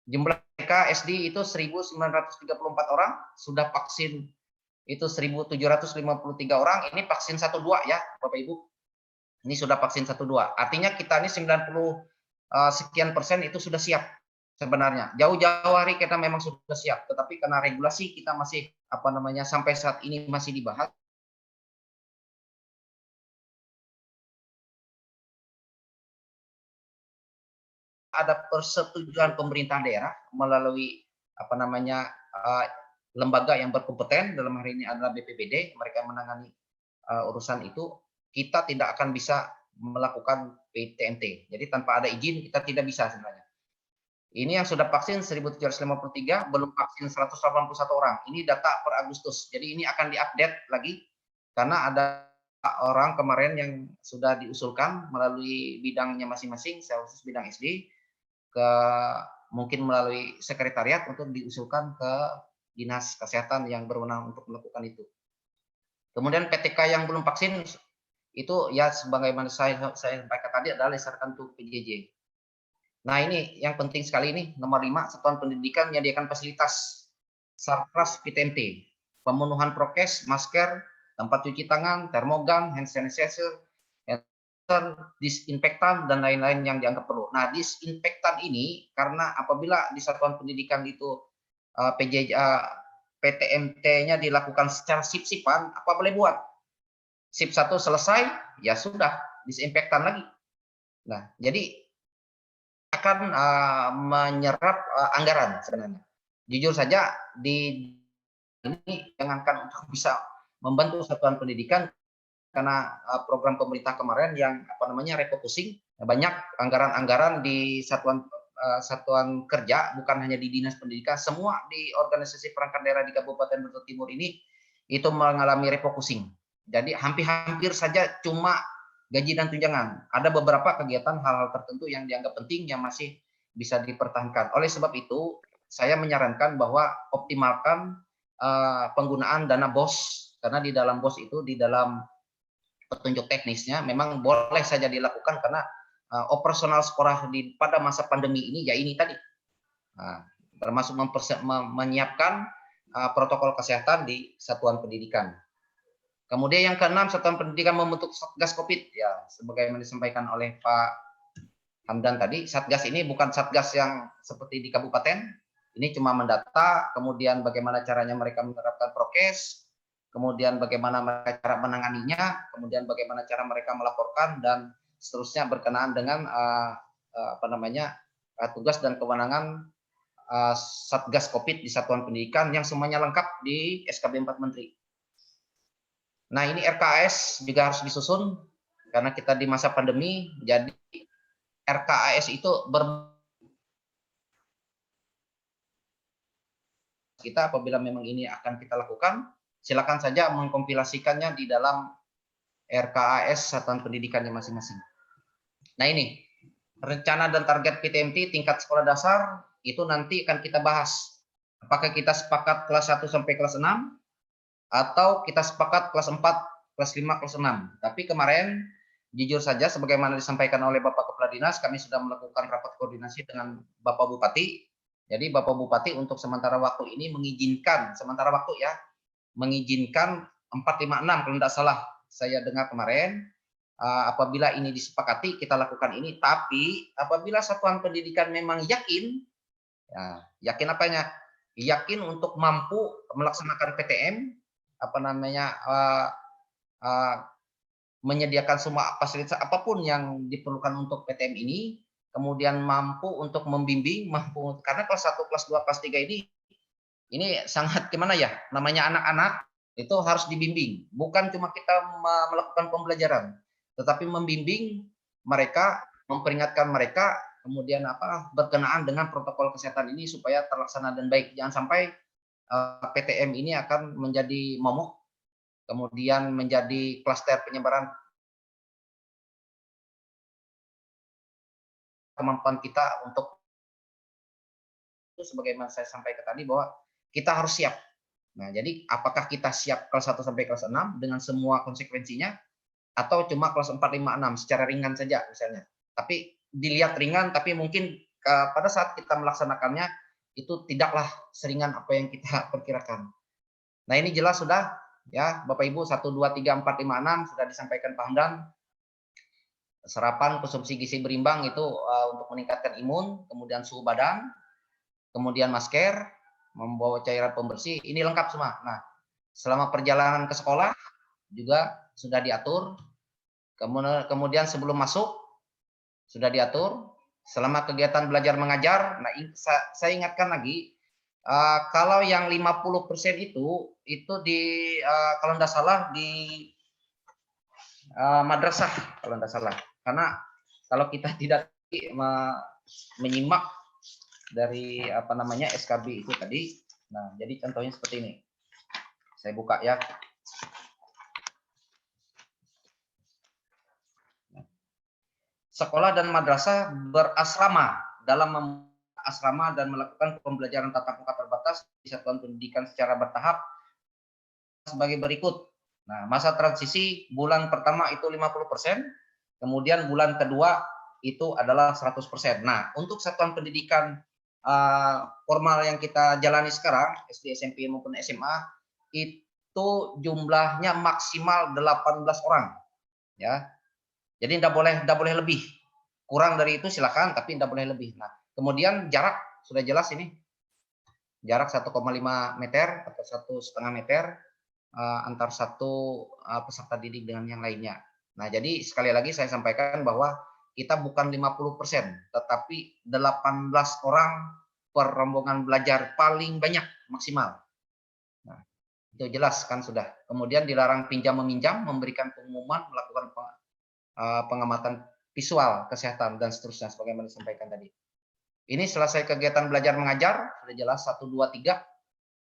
Jumlah PTK SD itu 1.934 orang, sudah vaksin itu 1.753 orang, ini vaksin 1-2 ya Bapak Ibu. Ini sudah vaksin 1-2. Artinya kita ini 90 sekian persen itu sudah siap sebenarnya. Jauh-jauh hari kita memang sudah siap, tetapi karena regulasi kita masih sampai saat ini masih dibahas. Ada persetujuan pemerintah daerah melalui lembaga yang berkompeten, dalam hari ini adalah BPBD, mereka menangani urusan itu. Kita tidak akan bisa melakukan PTMT. Jadi tanpa ada izin kita tidak bisa sebenarnya. Ini yang sudah vaksin 1.753, belum vaksin 181 orang. Ini data per Agustus. Jadi ini akan diupdate lagi karena ada orang kemarin yang sudah diusulkan melalui bidangnya masing-masing, saya khusus bidang SD, mungkin melalui sekretariat untuk diusulkan ke dinas kesehatan yang berwenang untuk melakukan itu. Kemudian PTK yang belum vaksin itu ya sebagaimana saya sampaikan tadi adalah disarankan untuk PJJ. Nah ini yang penting sekali ini, nomor 5, satuan pendidikan menyediakan fasilitas sarpras PTMT, pemenuhan prokes, masker, tempat cuci tangan, termogan, hand sanitizer, disinfektan dan lain-lain yang dianggap perlu. Nah, disinfektan ini karena apabila di satuan pendidikan itu PTMT-nya dilakukan secara sip-sipan, apa boleh buat? Sip 1 selesai, ya sudah disinfektan lagi. Nah, jadi akan menyerap anggaran sebenarnya. Jujur saja ini jangankan untuk bisa membantu satuan pendidikan karena program pemerintah kemarin yang refocusing banyak anggaran-anggaran di satuan kerja, bukan hanya di dinas pendidikan, semua di organisasi perangkat daerah di Kabupaten Brebes Timur ini itu mengalami refocusing. Jadi hampir-hampir saja cuma gaji dan tunjangan. Ada beberapa kegiatan hal-hal tertentu yang dianggap penting yang masih bisa dipertahankan. Oleh sebab itu, saya menyarankan bahwa optimalkan penggunaan dana BOS, karena di dalam BOS itu, di dalam petunjuk teknisnya memang boleh saja dilakukan karena operasional sekolah pada masa pandemi ini ya ini tadi. Termasuk menyiapkan protokol kesehatan di satuan pendidikan. Kemudian yang keenam, satuan pendidikan membentuk Satgas Covid, ya sebagaimana disampaikan oleh Pak Hamdan tadi. Satgas ini bukan Satgas yang seperti di kabupaten, ini cuma mendata, kemudian bagaimana caranya mereka menerapkan prokes, kemudian bagaimana mereka cara menanganinya, kemudian bagaimana cara mereka melaporkan, dan seterusnya berkenaan dengan tugas dan kewenangan Satgas Covid di satuan pendidikan yang semuanya lengkap di SKB 4 Menteri. Nah, ini RKAS juga harus disusun karena kita di masa pandemi, jadi RKAS itu kita apabila memang ini akan kita lakukan, silakan saja mengkompilasikannya di dalam RKAS satuan pendidikannya masing-masing. Nah, ini rencana dan target PTMT tingkat sekolah dasar itu nanti akan kita bahas. Apakah kita sepakat kelas 1 sampai kelas 6 atau kita sepakat kelas 4, kelas 5, kelas 6. Tapi kemarin jujur saja sebagaimana disampaikan oleh Bapak Kepala Dinas, kami sudah melakukan rapat koordinasi dengan Bapak Bupati. Jadi Bapak Bupati untuk sementara waktu ini mengizinkan, sementara waktu ya, mengizinkan 456 kalau tidak salah saya dengar kemarin. Apabila ini disepakati kita lakukan ini, tapi apabila satuan pendidikan memang yakin, ya, yakin apanya? Yakin untuk mampu melaksanakan PTM, menyediakan semua fasilitas apapun yang diperlukan untuk PTM ini, kemudian mampu untuk membimbing, karena kelas 1, kelas 2, kelas 3 ini sangat gimana ya, namanya anak-anak itu harus dibimbing, bukan cuma kita melakukan pembelajaran, tetapi membimbing mereka, memperingatkan mereka, kemudian berkenaan dengan protokol kesehatan ini supaya terlaksana dan baik. Jangan sampai PTM ini akan menjadi momok, kemudian menjadi klaster penyebaran kemampuan kita untuk itu, sebagaimana saya sampaikan tadi bahwa kita harus siap. Nah, jadi apakah kita siap kelas 1 sampai kelas 6 dengan semua konsekuensinya, atau cuma kelas 4, 5, 6 secara ringan saja misalnya. Tapi dilihat ringan, tapi mungkin pada saat kita melaksanakannya itu tidaklah seringan apa yang kita perkirakan. Nah, ini jelas sudah ya Bapak Ibu, 1, 2, 3, 4, 5, 6 sudah disampaikan Pak Hamdan. Sarapan, konsumsi gizi berimbang itu untuk meningkatkan imun, kemudian suhu badan, kemudian masker, membawa cairan pembersih, ini lengkap semua. Nah, selama perjalanan ke sekolah juga sudah diatur, kemudian sebelum masuk sudah diatur, selama kegiatan belajar mengajar. Nah, saya ingatkan lagi, kalau yang 50% itu di kalau tidak salah di madrasah kalau tidak salah, karena kalau kita tidak menyimak dari SKB itu tadi. Nah, jadi contohnya seperti ini, saya buka ya. Sekolah dan madrasah berasrama dalam asrama dan melakukan pembelajaran tatap muka terbatas di satuan pendidikan secara bertahap sebagai berikut. Nah, masa transisi bulan pertama itu 50%, kemudian bulan kedua itu adalah 100%. Nah, untuk satuan pendidikan formal yang kita jalani sekarang, SD, SMP maupun SMA, itu jumlahnya maksimal 18 orang. Ya. Jadi tidak boleh lebih. Kurang dari itu silakan, tapi tidak boleh lebih. Nah, kemudian jarak sudah jelas ini. Jarak 1,5 meter atau 1,5 meter antar satu peserta didik dengan yang lainnya. Nah, jadi sekali lagi saya sampaikan bahwa kita bukan 50%, tetapi 18 orang per rombongan belajar paling banyak maksimal. Nah, itu jelas kan sudah. Kemudian dilarang pinjam meminjam, memberikan pengumuman, melakukan pengamatan visual, kesehatan, dan seterusnya, sebagaimana disampaikan tadi. Ini selesai kegiatan belajar mengajar, sudah jelas 1, 2, 3.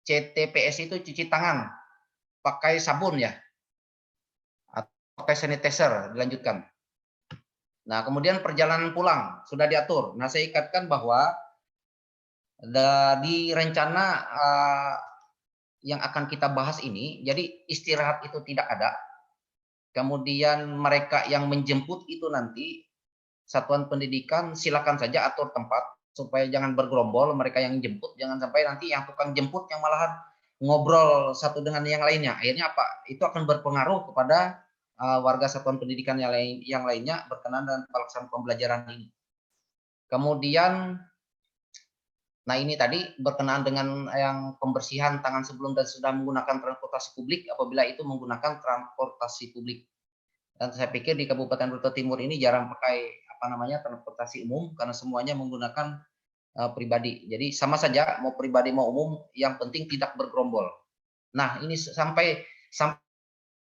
CTPS itu cuci tangan, pakai sabun ya, atau pakai sanitizer, dilanjutkan. Nah, kemudian perjalanan pulang, sudah diatur. Nah, saya ikatkan bahwa di rencana yang akan kita bahas ini, jadi istirahat itu tidak ada. Kemudian mereka yang menjemput itu nanti, satuan pendidikan silakan saja atur tempat, supaya jangan bergerombol mereka yang jemput, jangan sampai nanti yang tukang jemput yang malahan ngobrol satu dengan yang lainnya. Akhirnya apa? Itu akan berpengaruh kepada warga satuan pendidikan yang lainnya berkenan dengan pelaksanaan pembelajaran ini. Kemudian, nah ini tadi berkenaan dengan yang pembersihan tangan sebelum dan sudah menggunakan transportasi publik apabila itu menggunakan transportasi publik. Dan saya pikir di Kabupaten Brebes Timur ini jarang pakai transportasi umum karena semuanya menggunakan pribadi. Jadi sama saja mau pribadi mau umum, yang penting tidak bergerombol. Nah, ini sampai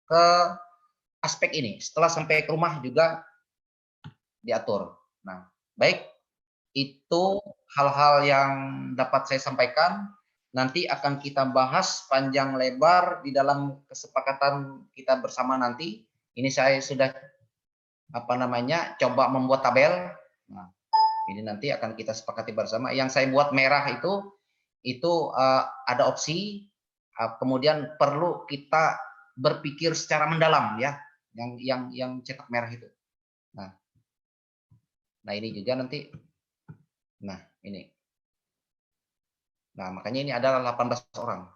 ke aspek ini. Setelah sampai ke rumah juga diatur. Nah, baik, itu hal-hal yang dapat saya sampaikan. Nanti akan kita bahas panjang lebar di dalam kesepakatan kita bersama nanti. Ini saya sudah coba membuat tabel. Nah, ini nanti akan kita sepakati bersama. Yang saya buat merah itu ada opsi. Kemudian perlu kita berpikir secara mendalam ya, yang cetak merah itu. Nah ini juga nanti. Nah ini. Nah makanya ini adalah 18 orang.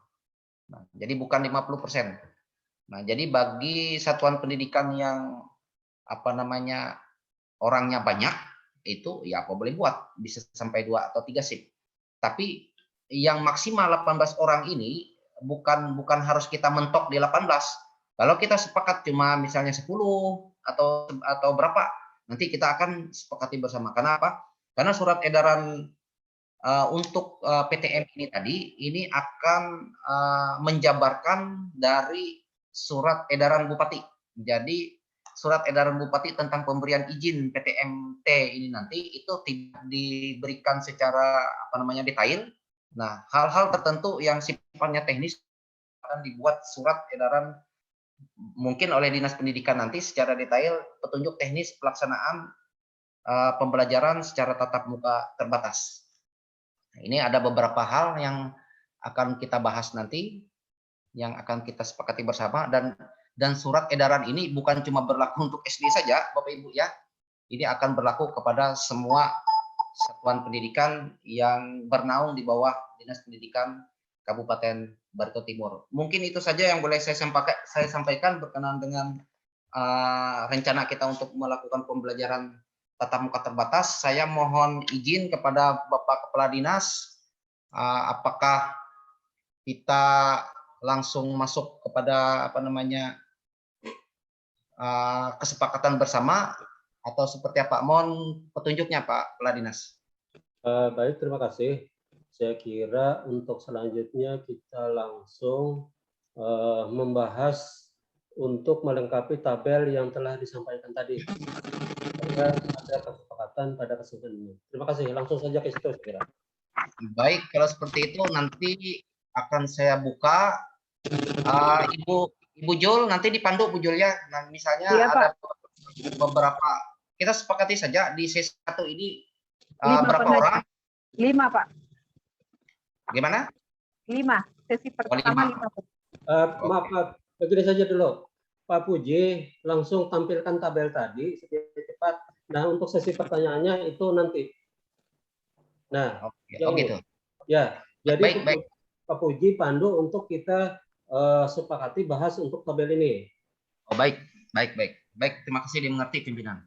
Nah, jadi bukan 50%. Nah jadi bagi satuan pendidikan yang orangnya banyak, itu ya apa boleh buat, bisa sampai 2 atau 3 shift. Tapi yang maksimal 18 orang ini bukan harus kita mentok di 18. Kalau kita sepakat cuma misalnya 10 atau berapa, nanti kita akan sepakati bersama. Kenapa? Karena surat edaran untuk PTM ini tadi ini akan menjabarkan dari surat edaran Bupati. Jadi surat edaran Bupati tentang pemberian izin PTMT ini nanti itu tidak diberikan secara detail. Nah, hal-hal tertentu yang sifatnya teknis akan dibuat surat edaran mungkin oleh Dinas Pendidikan nanti secara detail, petunjuk teknis pelaksanaan pembelajaran secara tatap muka terbatas. Nah, ini ada beberapa hal yang akan kita bahas nanti, yang akan kita sepakati bersama, dan surat edaran ini bukan cuma berlaku untuk SD saja, Bapak Ibu ya. Ini akan berlaku kepada semua satuan pendidikan yang bernaung di bawah Dinas Pendidikan Kabupaten Brebes Timur. Mungkin itu saja yang boleh saya sampaikan berkenaan dengan rencana kita untuk melakukan pembelajaran tatap muka terbatas. Saya mohon izin kepada Bapak Kepala Dinas, apakah kita langsung masuk kepada kesepakatan bersama atau seperti apa? Mohon petunjuknya Pak Kepala Dinas. Baik, terima kasih. Saya kira untuk selanjutnya kita langsung membahas untuk melengkapi tabel yang telah disampaikan tadi. Ada kesepakatan pada kesempatan ini. Terima kasih. Langsung saja ke situ, saya kira. Baik, kalau seperti itu nanti akan saya buka. Ibu Jul, nanti dipandu Bu Jul ya. Nah, misalnya Iya, ada beberapa, kita sepakati saja di sesi 1 ini berapa orang? 5 Pak. Gimana? 5. Sesi pertama 5. Maaf Pak, begini saja dulu. Pak Puji langsung tampilkan tabel tadi sedikit cepat. Nah, untuk sesi pertanyaannya itu nanti. Nah, gitu. Ya, jadi baik. Pak Puji pandu untuk kita sepakati bahas untuk tabel ini. Oh, baik. Terima kasih dimengerti pimpinan.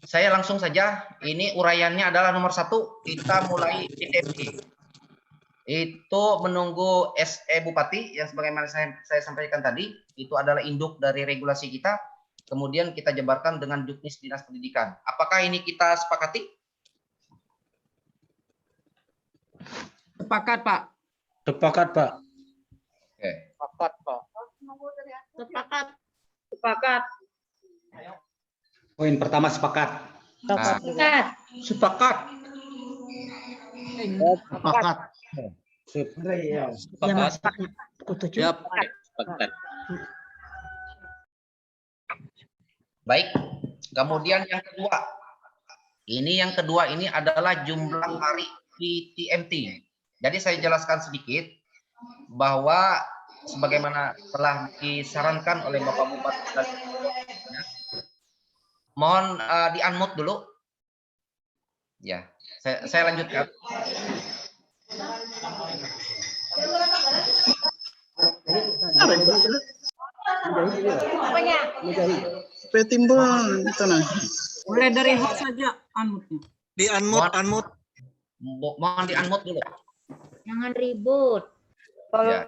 Saya langsung saja. Ini uraiannya adalah nomor 1. Kita mulai CTP. Itu menunggu SE Bupati yang sebagaimana saya sampaikan tadi, itu adalah induk dari regulasi kita. Kemudian kita jabarkan dengan Juknis Dinas Pendidikan. Apakah ini kita sepakati? Sepakat, Pak. Sepakat, Pak. Oke. Sepakat. Poin pertama sepakat. Nah, Sepakat. Sepakat. Sepakat. Jangan sepakat. sepakat. Kutuju. Siap. Sepakat. Baik. Kemudian yang kedua. Yang kedua ini adalah jumlah hari PTMT. Jadi saya jelaskan sedikit bahwa sebagaimana telah disarankan oleh Bapak Bupati dan mohon di-unmute dulu. Ya, saya lanjutkan. Petimbang tenang. Mulai dari host saja unmute-nya. Di unmute. Mohon di-unmute dulu. Jangan ribut. Ya.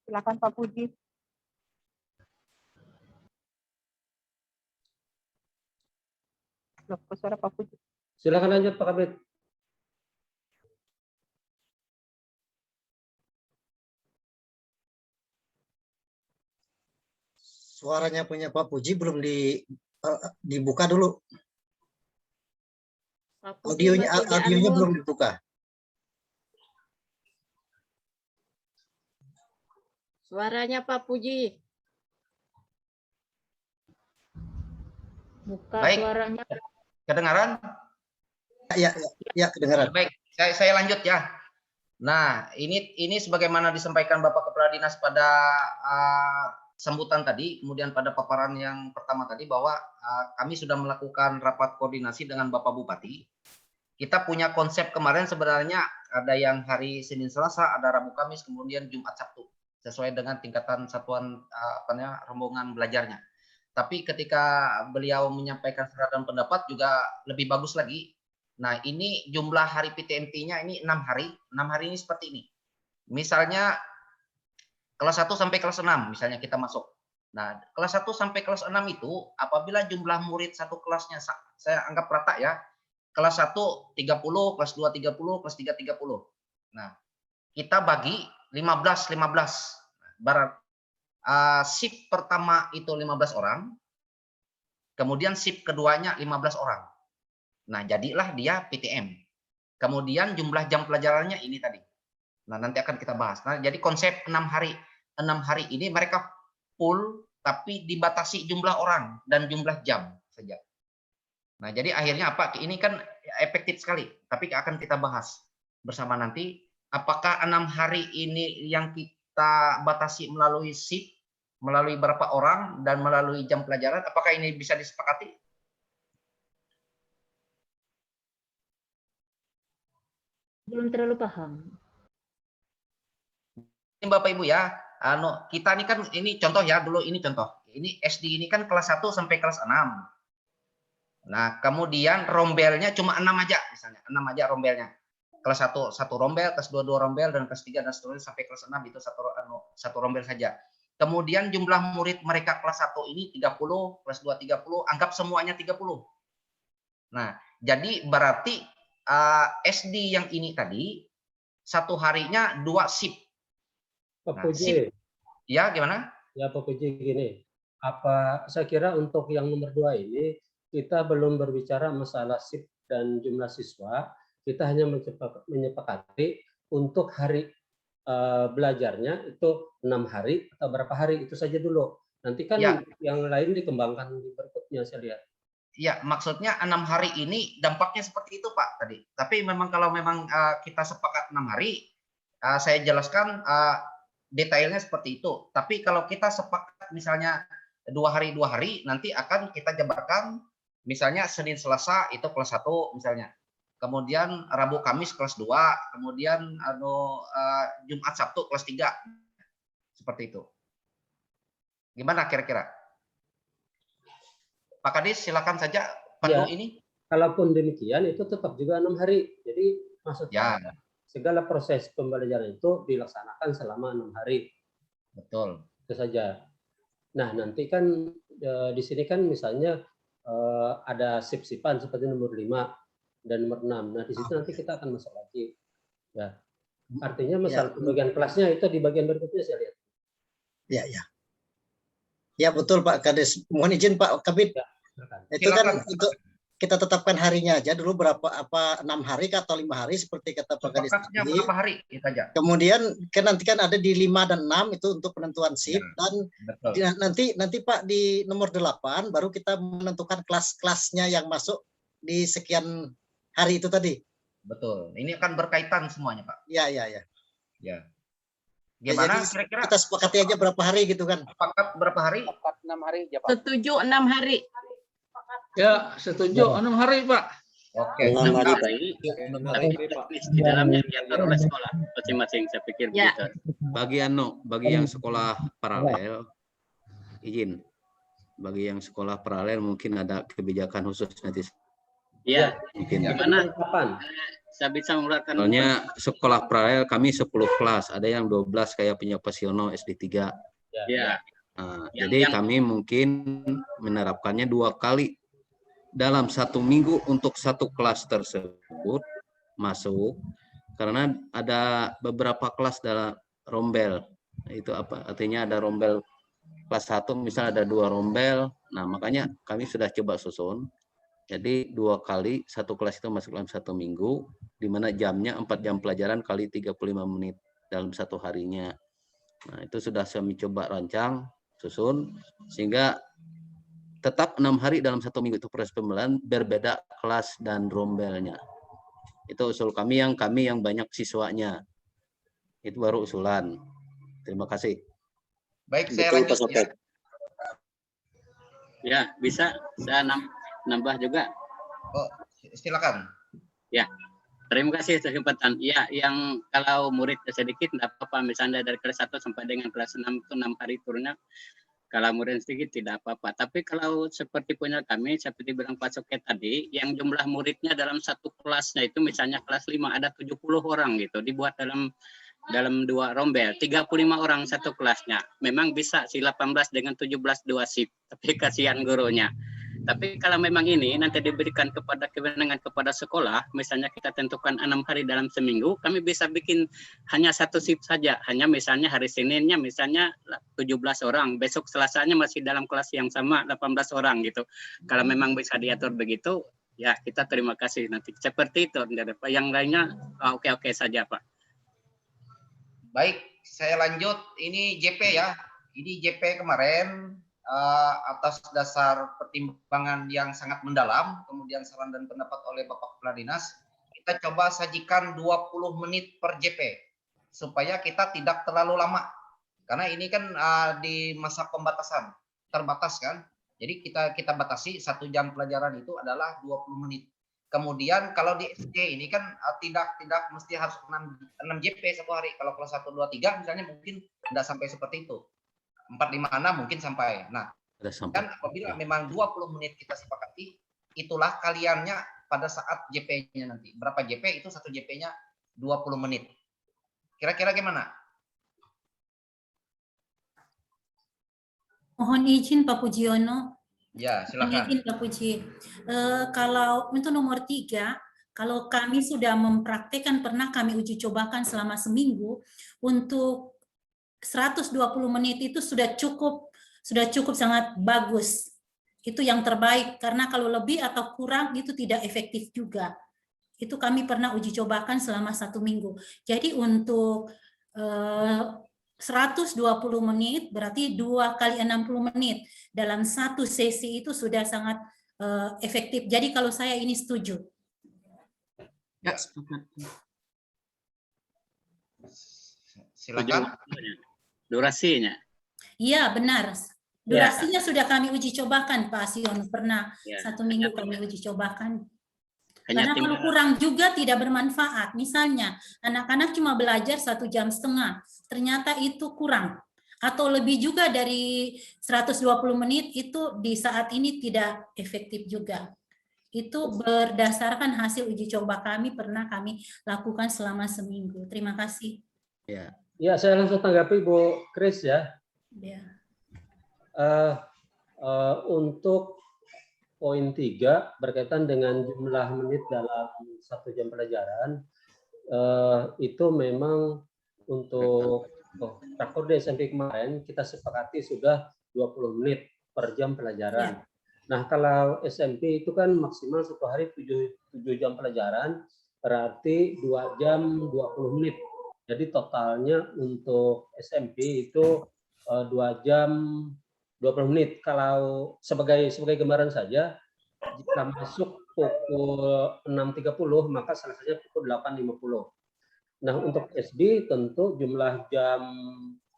Silakan Pak Puji. Loh, suara Pak Puji. Silakan lanjut Pak Kabid. Suaranya punya Pak Puji belum dibuka dulu. Audionya belum dibuka. Suaranya Pak Puji. Buka Baik. suaranya. Kedengaran? Ya, kedengaran. Baik, saya lanjut ya. Nah, ini sebagaimana disampaikan Bapak Kepala Dinas pada sambutan tadi, kemudian pada paparan yang pertama tadi bahwa kami sudah melakukan rapat koordinasi dengan Bapak Bupati. Kita punya konsep kemarin sebenarnya ada yang hari Senin Selasa, ada Rabu Kamis, kemudian Jumat Sabtu sesuai dengan tingkatan satuan rombongan belajarnya. Tapi ketika beliau menyampaikan saran dan pendapat juga lebih bagus lagi. Nah, ini jumlah hari PTMT-nya ini 6 hari. 6 hari ini seperti ini. Misalnya kelas 1 sampai kelas 6 misalnya kita masuk. Nah, kelas 1 sampai kelas 6 itu apabila jumlah murid satu kelasnya saya anggap rata ya. Kelas 1 30, kelas 2 30, kelas 3 30. Nah, kita bagi 15. Barat shift pertama itu 15 orang. Kemudian shift keduanya 15 orang. Nah, jadilah dia PTM. Kemudian jumlah jam pelajarannya ini tadi. Nah, nanti akan kita bahas. Nah, jadi konsep 6 hari. 6 hari ini mereka full tapi dibatasi jumlah orang dan jumlah jam saja. Nah, jadi akhirnya apa? Ini kan efektif sekali, tapi akan kita bahas bersama nanti apakah 6 hari ini yang kita batasi melalui shift, melalui berapa orang dan melalui jam pelajaran, apakah ini bisa disepakati? Belum terlalu paham. Ini Bapak Ibu ya, kita ini kan ini contoh ya, dulu ini contoh. Ini SD ini kan kelas 1 sampai kelas 6. Nah, kemudian rombelnya cuma 6 aja misalnya, 6 aja rombelnya. Kelas 1 satu rombel, kelas 2 2 rombel dan kelas 3 dan seterusnya sampai kelas 6 itu satu rombel saja. Kemudian jumlah murid mereka kelas 1 ini 30, kelas 2 30, anggap semuanya 30. Nah, jadi berarti SD yang ini tadi satu harinya 2 shift. Pak Nah, Puji. Ya, gimana? Ya Pak Puji gini. Saya kira untuk yang nomor 2 ini kita belum berbicara masalah shift dan jumlah siswa. Kita hanya menyepakati untuk hari belajarnya itu 6 hari atau berapa hari itu saja dulu. Nanti kan Ya. yang lain dikembangkan di berikutnya saya lihat. Ya, maksudnya 6 hari ini dampaknya seperti itu Pak tadi. Tapi memang kalau memang kita sepakat 6 hari, saya jelaskan detailnya seperti itu. Tapi kalau kita sepakat misalnya 2 hari, nanti akan kita jabarkan misalnya Senin Selasa itu kelas 1 misalnya. Kemudian Rabu Kamis kelas 2, kemudian Jumat Sabtu kelas 3. Seperti itu. Gimana kira-kira? Pak Kadis silakan saja pandu ini. Kalaupun demikian itu tetap juga 6 hari. Jadi maksudnya Ya. segala proses pembelajaran itu dilaksanakan selama 6 hari. Betul. Itu saja. Nah, nanti kan di sini kan misalnya ada sip-sipan seperti nomor 5 dan nomor 6. Nah, di situ nanti kita akan masuk lagi. Ya. Artinya masalah pembagian kelasnya itu di bagian berikutnya saya lihat. Ya, ya. Ya betul Pak Kades. Mohon izin Pak Kabid. Ya, silakan. Itu kan Silakan. untuk kita tetapkan harinya aja dulu berapa 6 hari atau 5 hari seperti kata Pak Kades Sepakatnya tadi. berapa hari kita aja? Kemudian kan nanti kan ada di 5 dan 6 itu untuk penentuan SIP dan Betul. nanti Pak di nomor 8 baru kita menentukan kelas-kelasnya yang masuk di sekian hari itu tadi. Betul. Ini akan berkaitan semuanya, Pak. Ya, ya, ya. Ya. Ya, Gimana jadi kira-kira kita sepakati aja berapa hari gitu kan. sepakat berapa hari? Setuju 6 hari. Ya, setuju. 6 hari, Pak. Oke. 6 hari, Pak. Tapi teknis di dalamnya diatur oleh sekolah masing-masing, saya pikir Ya. begitu. Bagi yang sekolah paralel, izin. Bagi yang sekolah paralel mungkin ada kebijakan khusus nanti. Iya, Mungkin. gimana Kapan? saya bisa mengeluarkan Soalnya sekolah paralel kami 10 kelas, ada yang 12 kayak punya Pasiono SD 3. ya. Nah, Yang- jadi kami mungkin menerapkannya 2 kali dalam 1 minggu untuk 1 kelas tersebut masuk, karena ada beberapa kelas dalam rombel. Itu apa? Artinya ada rombel kelas 1 misalnya ada 2 rombel. Nah, makanya kami sudah coba susun. Jadi 2 kali 1 kelas itu masuk dalam 1 minggu, di mana jamnya 4 jam pelajaran kali 35 menit dalam 1 harinya. Nah, itu sudah kami coba rancang, susun, sehingga tetap 6 hari dalam 1 minggu itu proses pembelajaran, berbeda kelas dan rombelnya. Itu usul kami yang banyak siswanya. Itu baru usulan. Terima kasih. Baik, saya Betul, Pak lanjut ya. Sopet. Ya, bisa saya nambah juga. Oh, silakan. Terima kasih atas kesempatan. Ya, yang kalau muridnya sedikit tidak apa-apa, misalnya dari kelas 1 sampai dengan kelas 6 itu 6 hari turunnya. Kalau murid sedikit tidak apa-apa. Tapi kalau seperti punya kami, seperti bilang Pak Soket tadi, yang jumlah muridnya dalam 1 kelasnya itu misalnya kelas 5 ada 70 orang gitu, dibuat dalam 2 rombel, 35 orang 1 kelasnya. Memang bisa si 18 dengan 17 2 sip, tapi kasihan gurunya. Tapi kalau memang ini nanti diberikan kepada kewenangan kepada sekolah, misalnya kita tentukan 6 hari dalam seminggu, kami bisa bikin hanya 1 sip saja. Hanya misalnya hari Seninnya misalnya 17 orang, besok Selasanya masih dalam kelas yang sama 18 orang gitu. Kalau memang bisa diatur begitu, ya kita terima kasih nanti. Seperti itu, yang lainnya oke-oke saja Pak. Baik, saya lanjut. Ini JP ya. Ini JP kemarin atas dasar pertimbangan yang sangat mendalam, kemudian saran dan pendapat oleh Bapak Kepala Dinas, kita coba sajikan 20 menit per JP supaya kita tidak terlalu lama. Karena ini kan di masa pembatasan, terbatas kan. Jadi kita batasi 1 jam pelajaran itu adalah 20 menit. Kemudian kalau di SD ini kan tidak mesti harus 6 JP 1 hari. Kalau kelas 1, 2, 3 misalnya mungkin tidak sampai seperti itu. 4, 5, 6 mungkin sampai. Nah, kan apabila memang 20 menit kita sepakati, itulah kaliannya pada saat JP-nya nanti. Berapa JP itu 1 JP-nya 20 menit. Kira-kira gimana? Mohon izin Pak Pujiono. Ya, silakan. Izin Pak Puji. Kalau untuk nomor 3, kalau kami sudah mempraktekkan, pernah kami uji cobakan selama seminggu, untuk 120 menit itu sudah cukup sangat bagus. Itu yang terbaik, karena kalau lebih atau kurang itu tidak efektif juga. Itu kami pernah uji cobakan selama 1 minggu. Jadi untuk 120 menit berarti 2 kali 60 menit dalam 1 sesi itu sudah sangat efektif. Jadi kalau saya ini setuju. Ya, sepakat. Silakan. Durasinya. Iya, benar. Durasinya sudah kami uji cobakan, Pak Sion. Pernah 1 minggu kami uji cobakan. Karena kalau kurang juga tidak bermanfaat. Misalnya, anak-anak cuma belajar 1,5 jam, ternyata itu kurang. Atau lebih juga dari 120 menit itu di saat ini tidak efektif juga. Itu berdasarkan hasil uji coba kami, pernah kami lakukan selama seminggu. Terima kasih. Ya, saya langsung tanggapi Bu Kris ya. Ya. Untuk poin 3 berkaitan dengan jumlah menit dalam 1 jam pelajaran. Itu memang untuk rakor di SMP kemarin kita sepakati sudah 20 menit per jam pelajaran. Nah, kalau SMP itu kan maksimal 1 hari 7 jam pelajaran, berarti 2 jam 20 menit. Jadi totalnya untuk SMP itu 2 jam 20 menit. Kalau sebagai gambaran saja, jika masuk pukul 6.30, maka selesainya pukul 8.50. Nah, untuk SD tentu jumlah jam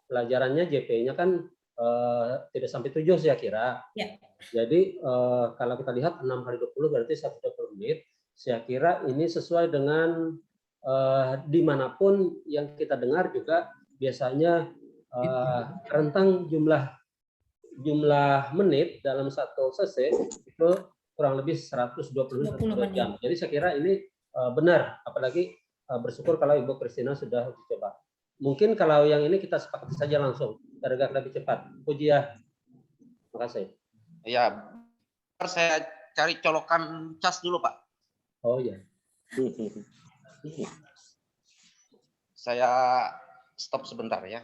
pelajarannya JP-nya kan tidak sampai 7 saya kira. Ya. Jadi kalau kita lihat 6 kali 20 berarti 120 menit. Saya kira ini sesuai dengan dimanapun yang kita dengar juga biasanya rentang jumlah menit dalam satu sesi itu kurang lebih 120 menit. Jadi saya kira ini benar, apalagi bersyukur kalau Ibu Kristina sudah uji coba. Mungkin kalau yang ini kita sepakati saja langsung, agak lebih cepat. Puji ya. Terima kasih. Ya, saya cari colokan cas dulu, Pak. Oh ya. Saya stop sebentar ya.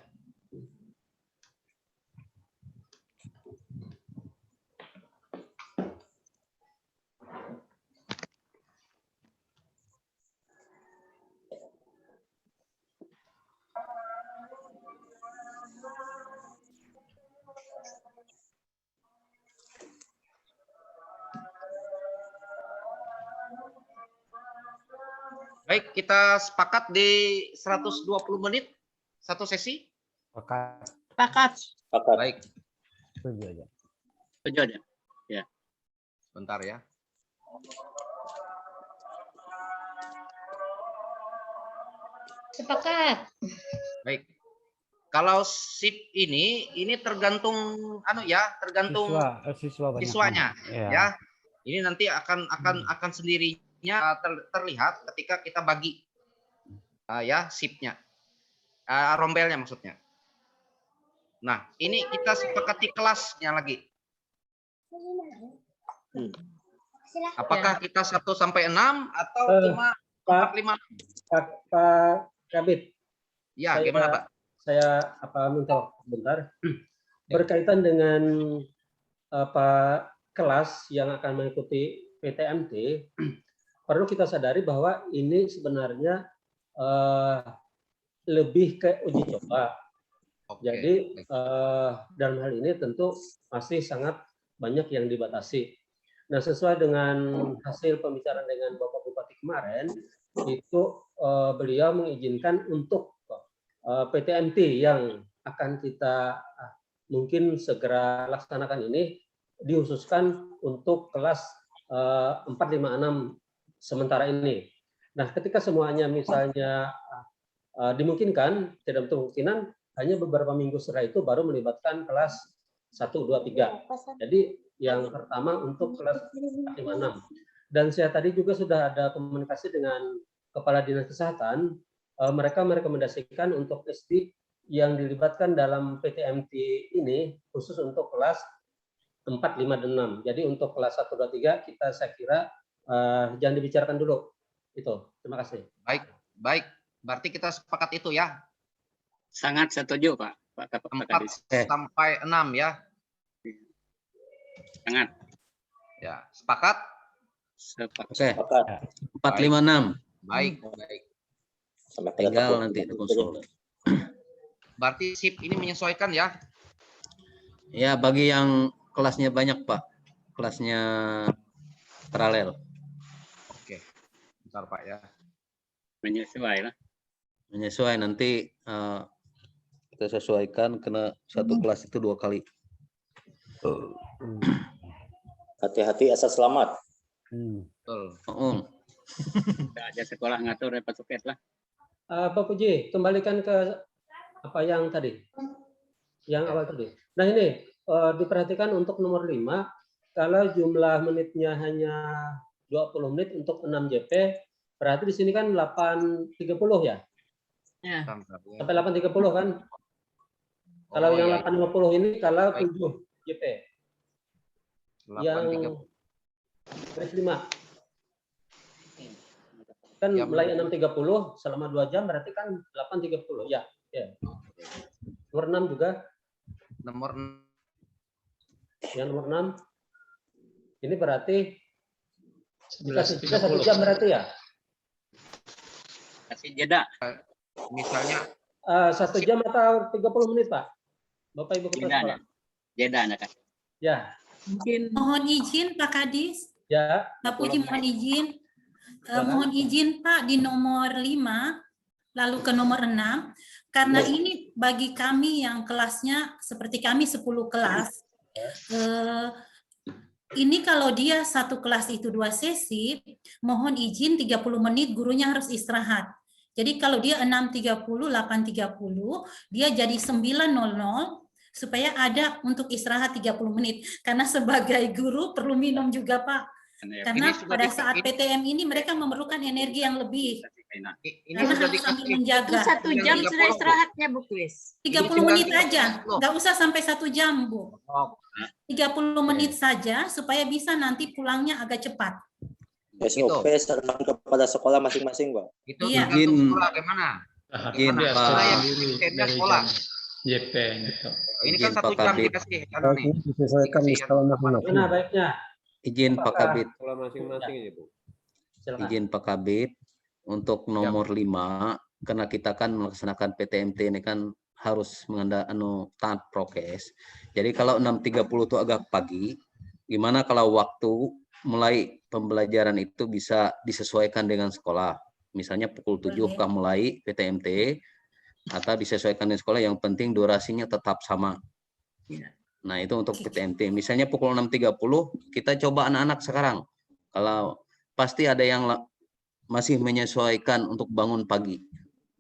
Baik, kita sepakat di 120 menit satu sesi. Sepakat. Baik. Setuju aja. Ya. Bentar ya. Sepakat. Baik. Kalau sip ini tergantung tergantung siswanya ya. Ini nanti akan sendirinya terlihat ketika kita bagi sipnya. Rombelnya maksudnya. Nah, ini kita sepakati kelasnya lagi. Apakah kita 1 sampai 6 atau cuma 4, 5? Pak Kabit. Ya, gimana Pak? Saya minta bentar. Berkaitan dengan kelas yang akan mengikuti PTMT, perlu kita sadari bahwa ini sebenarnya lebih ke uji coba. Jadi dalam hal ini tentu masih sangat banyak yang dibatasi. Nah, sesuai dengan hasil pembicaraan dengan Bapak Bupati kemarin, itu beliau mengizinkan untuk PTMT yang akan kita mungkin segera laksanakan ini dikhususkan untuk kelas 4, 5, 6 sementara ini. Nah, ketika semuanya misalnya dimungkinkan, tidak betul kemungkinan, hanya beberapa minggu setelah itu baru melibatkan kelas 1, 2, 3. Jadi yang pertama untuk kelas 4, 5, 6. Dan saya tadi juga sudah ada komunikasi dengan Kepala Dinas Kesehatan, mereka merekomendasikan untuk SD yang dilibatkan dalam PTMT ini khusus untuk kelas 4, 5, dan 6. Jadi untuk kelas 1, 2, 3 kita saya kira jangan dibicarakan dulu. Itu. Terima kasih. Baik. Berarti kita sepakat itu ya. Sangat setuju, Pak. 4 sampai 6 ya. Sangat. Ya, sepakat? Oke. 4, 5, 6. Baik. Tinggal nanti konsul. Berarti sip ini menyesuaikan ya? Ya, bagi yang kelasnya banyak, Pak. Kelasnya paralel. Oke. Bentar, Pak ya. Menyesuai nanti kita sesuaikan karena satu kelas itu 2 kali. Hati-hati asal selamat. Betul. Nggak ada sekolah ngatur repot suket lah. Pak Puji, kembalikan ke apa yang tadi, yang awal tadi. Nah ini diperhatikan untuk nomor 5, kalau jumlah menitnya hanya 20 menit untuk 6 JP, berarti di sini kan 8.30 ya? Ya. Sampai 8.30 kan? Kalau yang 8.50 ini kalau 7 JP. Yang Baris 5. Kan mulai 6.30 selama 2 jam berarti kan 8.30 ya. Ya. Nomor 6 juga. Yang nomor 6. Ini berarti dikasih jeda 1 jam berarti ya? Kasih jeda. Misalnya 1 jam atau 30 menit, Pak? Bapak Ibu Kepala Sekolah. Jeda anak. Ya. Mungkin mohon izin Pak Kadis. Ya. Pak Puji mohon izin. Mohon izin Pak di nomor 5 lalu ke nomor 6 karena ini bagi kami yang kelasnya seperti kami 10 kelas. Ini kalau dia satu kelas itu 2 sesi, mohon izin 30 menit gurunya harus istirahat. Jadi kalau dia 6.30, 8.30, dia jadi 9.00 supaya ada untuk istirahat 30 menit. Karena sebagai guru perlu minum juga, Pak. Karena pada saat PTM ini mereka memerlukan energi yang lebih. Karena harus sambil menjaga. 1 jam sudah istirahatnya, Bu Kris. 30 menit aja, nggak usah sampai 1 jam, Bu. 30 menit saja supaya bisa nanti pulangnya agak cepat. SOP saran kepada sekolah masing-masing, Pak. Itu Iya. tergantung sekolah gimana? Izin Pak. Sekolah. JP gitu. Ini kan 1 jam dikasih. Disesuaikan di sekolah masing-masing. Nah, baiknya. Izin Pak Kabit. Sekolah masing-masing ini, Bu. Silakan. Izin Pak Kabit untuk nomor 5 karena kita kan melaksanakan PTMT ini kan harus taat prokes. Jadi kalau 6.30 itu agak pagi, gimana kalau waktu mulai pembelajaran itu bisa disesuaikan dengan sekolah? Misalnya pukul 7 kah mulai PTMT atau disesuaikan dengan sekolah, yang penting durasinya tetap sama. Nah, itu untuk PTMT. Misalnya pukul 6.30 kita coba anak-anak sekarang. Kalau pasti ada yang masih menyesuaikan untuk bangun pagi.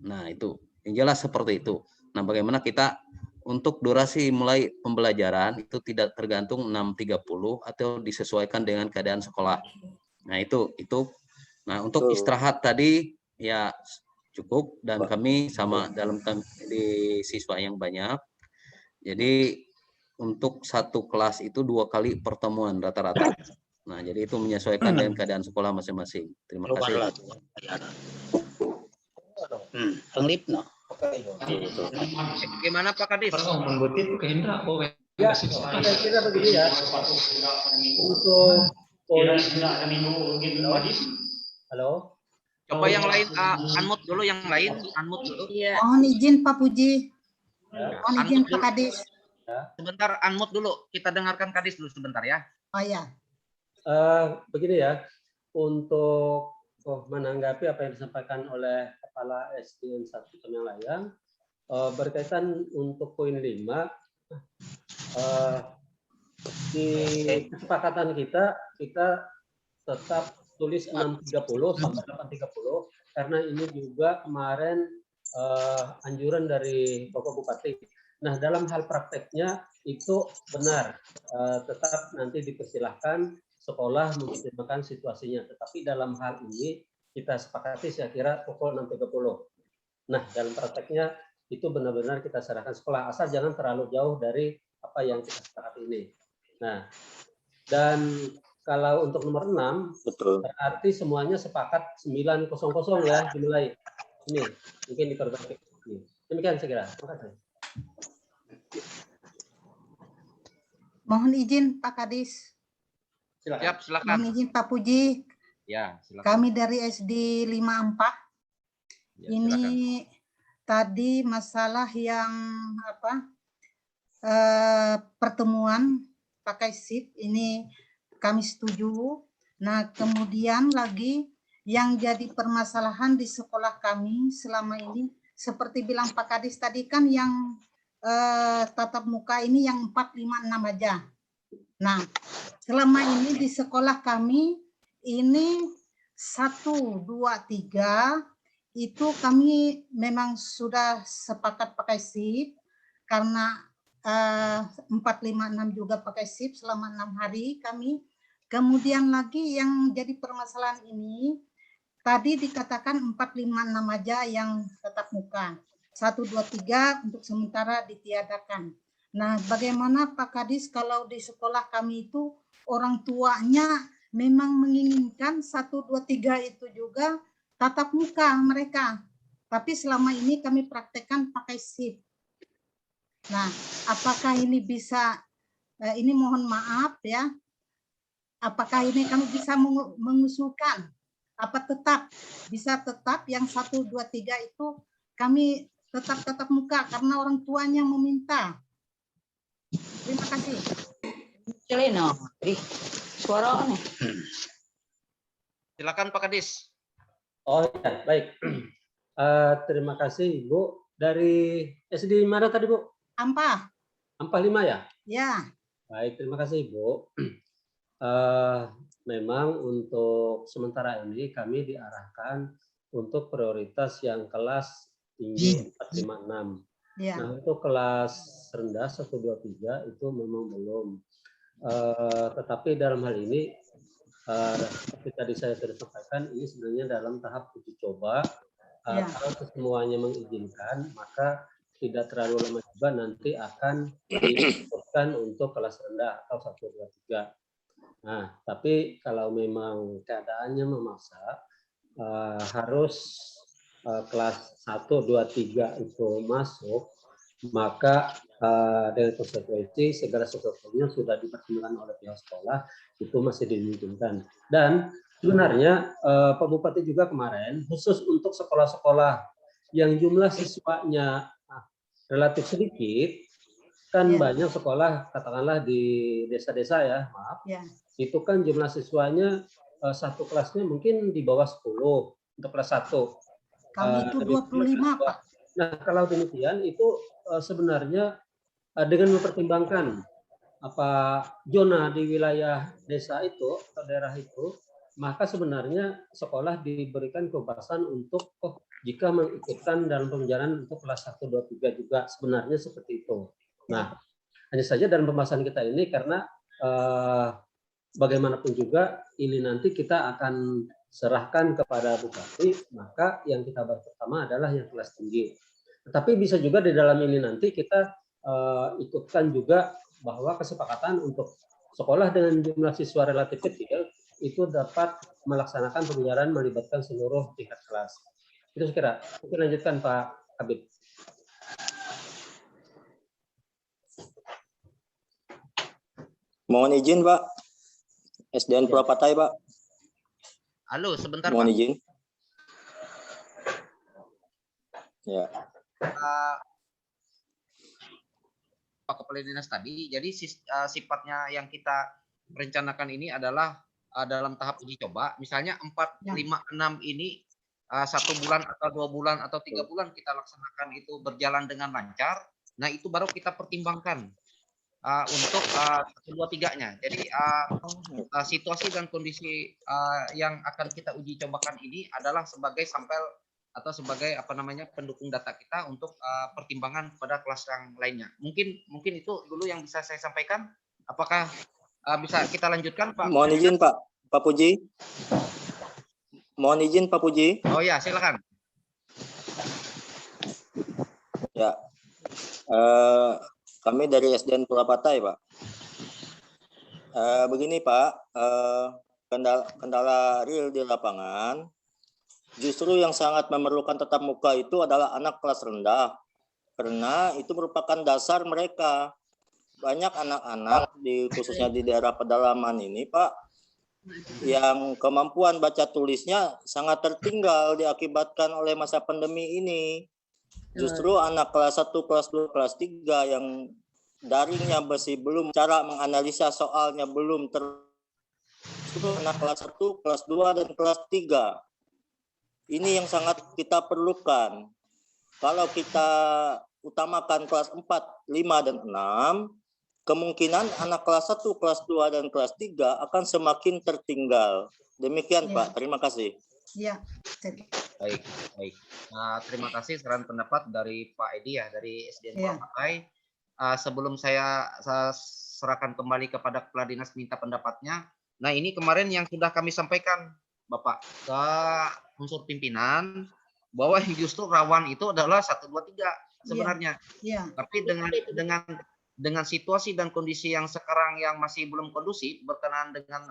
Nah, itu yang jelas seperti itu. Nah, bagaimana kita untuk durasi mulai pembelajaran itu tidak tergantung 6.30 atau disesuaikan dengan keadaan sekolah. Nah, itu. Nah, untuk istirahat tadi ya cukup dan kami sama dalam di siswa yang banyak. Jadi untuk satu kelas itu 2 kali pertemuan rata-rata. Nah, jadi itu menyesuaikan dengan keadaan sekolah masing-masing. Terima kasih. Gimana Pak Kadis? Ya, saya kira begini ya. Untuk halo. Coba yang lain unmute dulu, yang lain unmute dulu. Mohon izin Pak Puji. Mohon izin Pak Kadis. Sebentar unmute dulu. Kita dengarkan Kadis dulu sebentar ya. Oh ya. Begini ya. Untuk menanggapi apa yang disampaikan oleh Kepala SDN 1 Kemilayang berkaitan untuk poin 5 di kesepakatan kita tetap tulis 6.30 sampai 8.30 karena ini juga kemarin anjuran dari Bapak Bupati. Nah, dalam hal prakteknya itu benar tetap nanti dipersilahkan sekolah mempertimbangkan situasinya. Tetapi dalam hal ini kita sepakati saya kira pukul 6.30. Nah, dalam prakteknya itu benar-benar kita serahkan sekolah. Asal jangan terlalu jauh dari apa yang kita sepakati ini. Nah, dan kalau untuk nomor 6, berarti semuanya sepakat 9.00 ya dimulai. Ini mungkin diperbaiki. Demikian saya kira. Terima kasih. Mohon izin Pak Kadis. Siap, silakan. Mohon izin Pak Puji. Ya, silakan. Kami dari SD 54. Ya, ini silakan. Tadi masalah yang pertemuan pakai SIP ini kami setuju. Nah, kemudian lagi yang jadi permasalahan di sekolah kami selama ini seperti bilang Pak Kadis tadi kan yang tatap muka ini yang 4, 5, 6 aja. Nah, selama ini di sekolah kami ini 1, 2, 3 itu kami memang sudah sepakat pakai SIP karena 4, 5, 6 juga pakai SIP selama 6 hari kami. Kemudian lagi yang jadi permasalahan ini tadi dikatakan 4, 5, 6 aja yang tatap muka. 1, 2, 3 untuk sementara ditiadakan. Nah, bagaimana Pak Kadis kalau di sekolah kami itu orang tuanya memang menginginkan 1, 2, 3 itu juga tatap muka mereka. Tapi selama ini kami praktekkan pakai shift. Nah, apakah ini bisa, ini mohon maaf ya, apakah ini kami bisa mengusulkan, apa bisa tetap yang 1, 2, 3 itu kami tetap tatap muka karena orang tuanya meminta. Terima kasih. Celeno, suara nih. Silakan Pak Kadis. Oh ya, baik. Terima kasih Ibu. Dari SD mana tadi Bu? Ampah. Ampah 5 ya? Ya. Baik, terima kasih Ibu. Memang untuk sementara ini kami diarahkan untuk prioritas yang kelas tinggi 4, 5, 6. Ya. Nah, untuk kelas rendah 1, 2, 3 itu memang belum. Tetapi dalam hal ini, seperti tadi saya sudah sampaikan, ini sebenarnya dalam tahap uji coba. Kalau semuanya mengizinkan, maka tidak terlalu lama juga nanti akan diikutkan untuk kelas rendah atau 1, 2, 3. Nah, tapi kalau memang keadaannya memaksa, harus kelas 1, 2, 3 itu masuk, maka dengan konsekuensi segala sesuatunya sudah dipertimbangkan oleh pihak sekolah, itu masih dimungkinkan. Dan sebenarnya Pak Bupati juga kemarin, khusus untuk sekolah-sekolah yang jumlah siswanya relatif sedikit, kan banyak sekolah, katakanlah di desa-desa ya, maaf, itu kan jumlah siswanya satu kelasnya mungkin di bawah 10 untuk kelas 1. Kami itu 25, Pak. Nah, kalau demikian itu sebenarnya dengan mempertimbangkan apa zona di wilayah desa itu atau daerah itu, maka sebenarnya sekolah diberikan kebebasan untuk jika mengikutkan dalam pembelajaran untuk kelas 1, 2, 3 juga sebenarnya seperti itu. Nah, hanya saja dalam pembahasan kita ini karena bagaimanapun juga ini nanti kita akan serahkan kepada Bupati, maka yang kita bahas pertama adalah yang kelas tinggi. Tetapi bisa juga di dalam ini nanti kita ikutkan juga bahwa kesepakatan untuk sekolah dengan jumlah siswa relatif kecil itu dapat melaksanakan pembelajaran melibatkan seluruh tingkat kelas. Itu sekira. Mungkin lanjutkan Pak Habib. Mohon izin Pak, SDN Purwapatai Pak. Halo, sebentar Mohon Pak. izin. Ya. Pak Kepala Dinas tadi, jadi sifatnya yang kita rencanakan ini adalah dalam tahap uji coba, misalnya 4, 5, 6 ini 1 bulan atau 2 bulan atau 3 bulan kita laksanakan itu berjalan dengan lancar, nah itu baru kita pertimbangkan untuk 1, 2, 3-nya. Jadi situasi dan kondisi yang akan kita uji cobakan ini adalah sebagai sampel atau sebagai pendukung data kita untuk pertimbangan pada kelas yang lainnya. Mungkin itu dulu yang bisa saya sampaikan. Apakah bisa kita lanjutkan Pak? Mohon izin Pak Puji. Mohon izin Pak Puji. Oh ya, silakan. Ya. Kami dari SDN Purwapatai Pak. Begini Pak, kendala real di lapangan. Justru yang sangat memerlukan tatap muka itu adalah anak kelas rendah. Karena itu merupakan dasar mereka. Banyak anak-anak, khususnya di daerah pedalaman ini Pak, yang kemampuan baca tulisnya sangat tertinggal diakibatkan oleh masa pandemi ini. Justru anak kelas 1, kelas 2, kelas 3 yang daringnya masih belum, cara menganalisa soalnya belum anak kelas 1, kelas 2, dan kelas 3. Ini yang sangat kita perlukan. Kalau kita utamakan kelas 4, 5, dan 6, kemungkinan anak kelas 1, kelas 2, dan kelas 3 akan semakin tertinggal. Demikian Pak, terima kasih. Ya. Baik. Nah, terima kasih saran pendapat dari Pak Edi ya, dari SDN Purwapatai. Sebelum saya serahkan kembali kepada Kepala Dinas minta pendapatnya. Nah, ini kemarin yang sudah kami sampaikan Bapak ke unsur pimpinan bahwa yang justru rawan itu adalah 1, 2, 3 sebenarnya. Iya. Tapi dengan situasi dan kondisi yang sekarang yang masih belum kondusif berkenaan dengan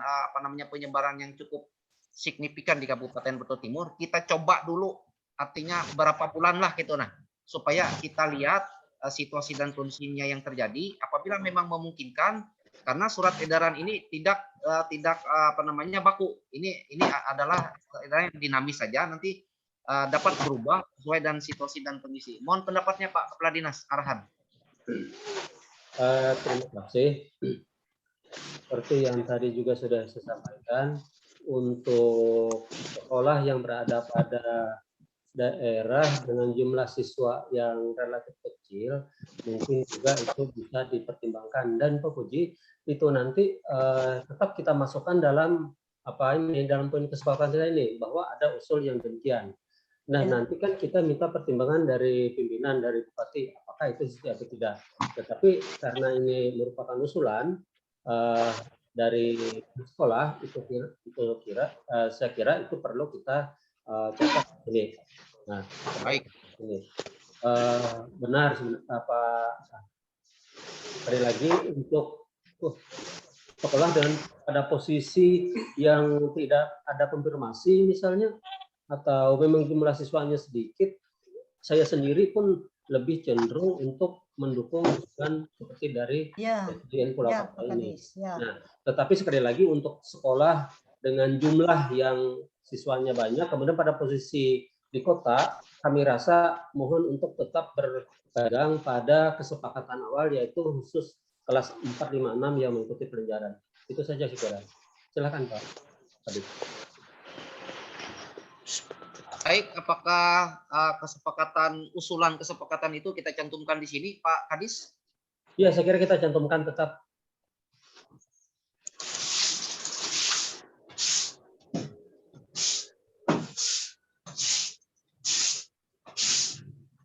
penyebaran yang cukup signifikan di Kabupaten Batu Timur, kita coba dulu, artinya berapa bulan lah gitu nah, supaya kita lihat situasi dan kondisinya yang terjadi. Apabila memang memungkinkan, karena surat edaran ini tidak baku. Ini adalah edaran yang dinamis saja, nanti dapat berubah sesuai dengan situasi dan kondisi. Mohon pendapatnya Pak Kepala Dinas Arahan. Terima kasih. Seperti yang tadi juga sudah saya sampaikan, untuk sekolah yang berada pada daerah dengan jumlah siswa yang relatif kecil, mungkin juga itu bisa dipertimbangkan. Dan Pak Puji, itu nanti tetap kita masukkan dalam dalam poin kesepakatan ini, bahwa ada usul yang demikian. Nah, nanti kan kita minta pertimbangan dari pimpinan, dari Bupati, apakah itu sesuai atau tidak. Tetapi karena ini merupakan usulan dari sekolah, saya kira itu perlu kita catat ini. Nah, baik. Ini benar sekali lagi untuk sekolah dan pada posisi yang tidak ada konfirmasi misalnya, atau memang jumlah siswanya sedikit, saya sendiri pun lebih cenderung untuk mendukung usulan seperti dari Presiden Pulau Pangkal ini. Nah, tetapi sekali lagi untuk sekolah dengan jumlah yang siswanya banyak, kemudian pada posisi di kota, kami rasa mohon untuk tetap berpegang pada kesepakatan awal, yaitu khusus kelas 4, 5, 6 yang mengikuti pelajaran. Itu saja sekiranya. Silakan Pak. Tadi. Baik, apakah usulan kesepakatan itu kita cantumkan di sini, Pak Kadis? Ya, saya kira kita cantumkan tetap.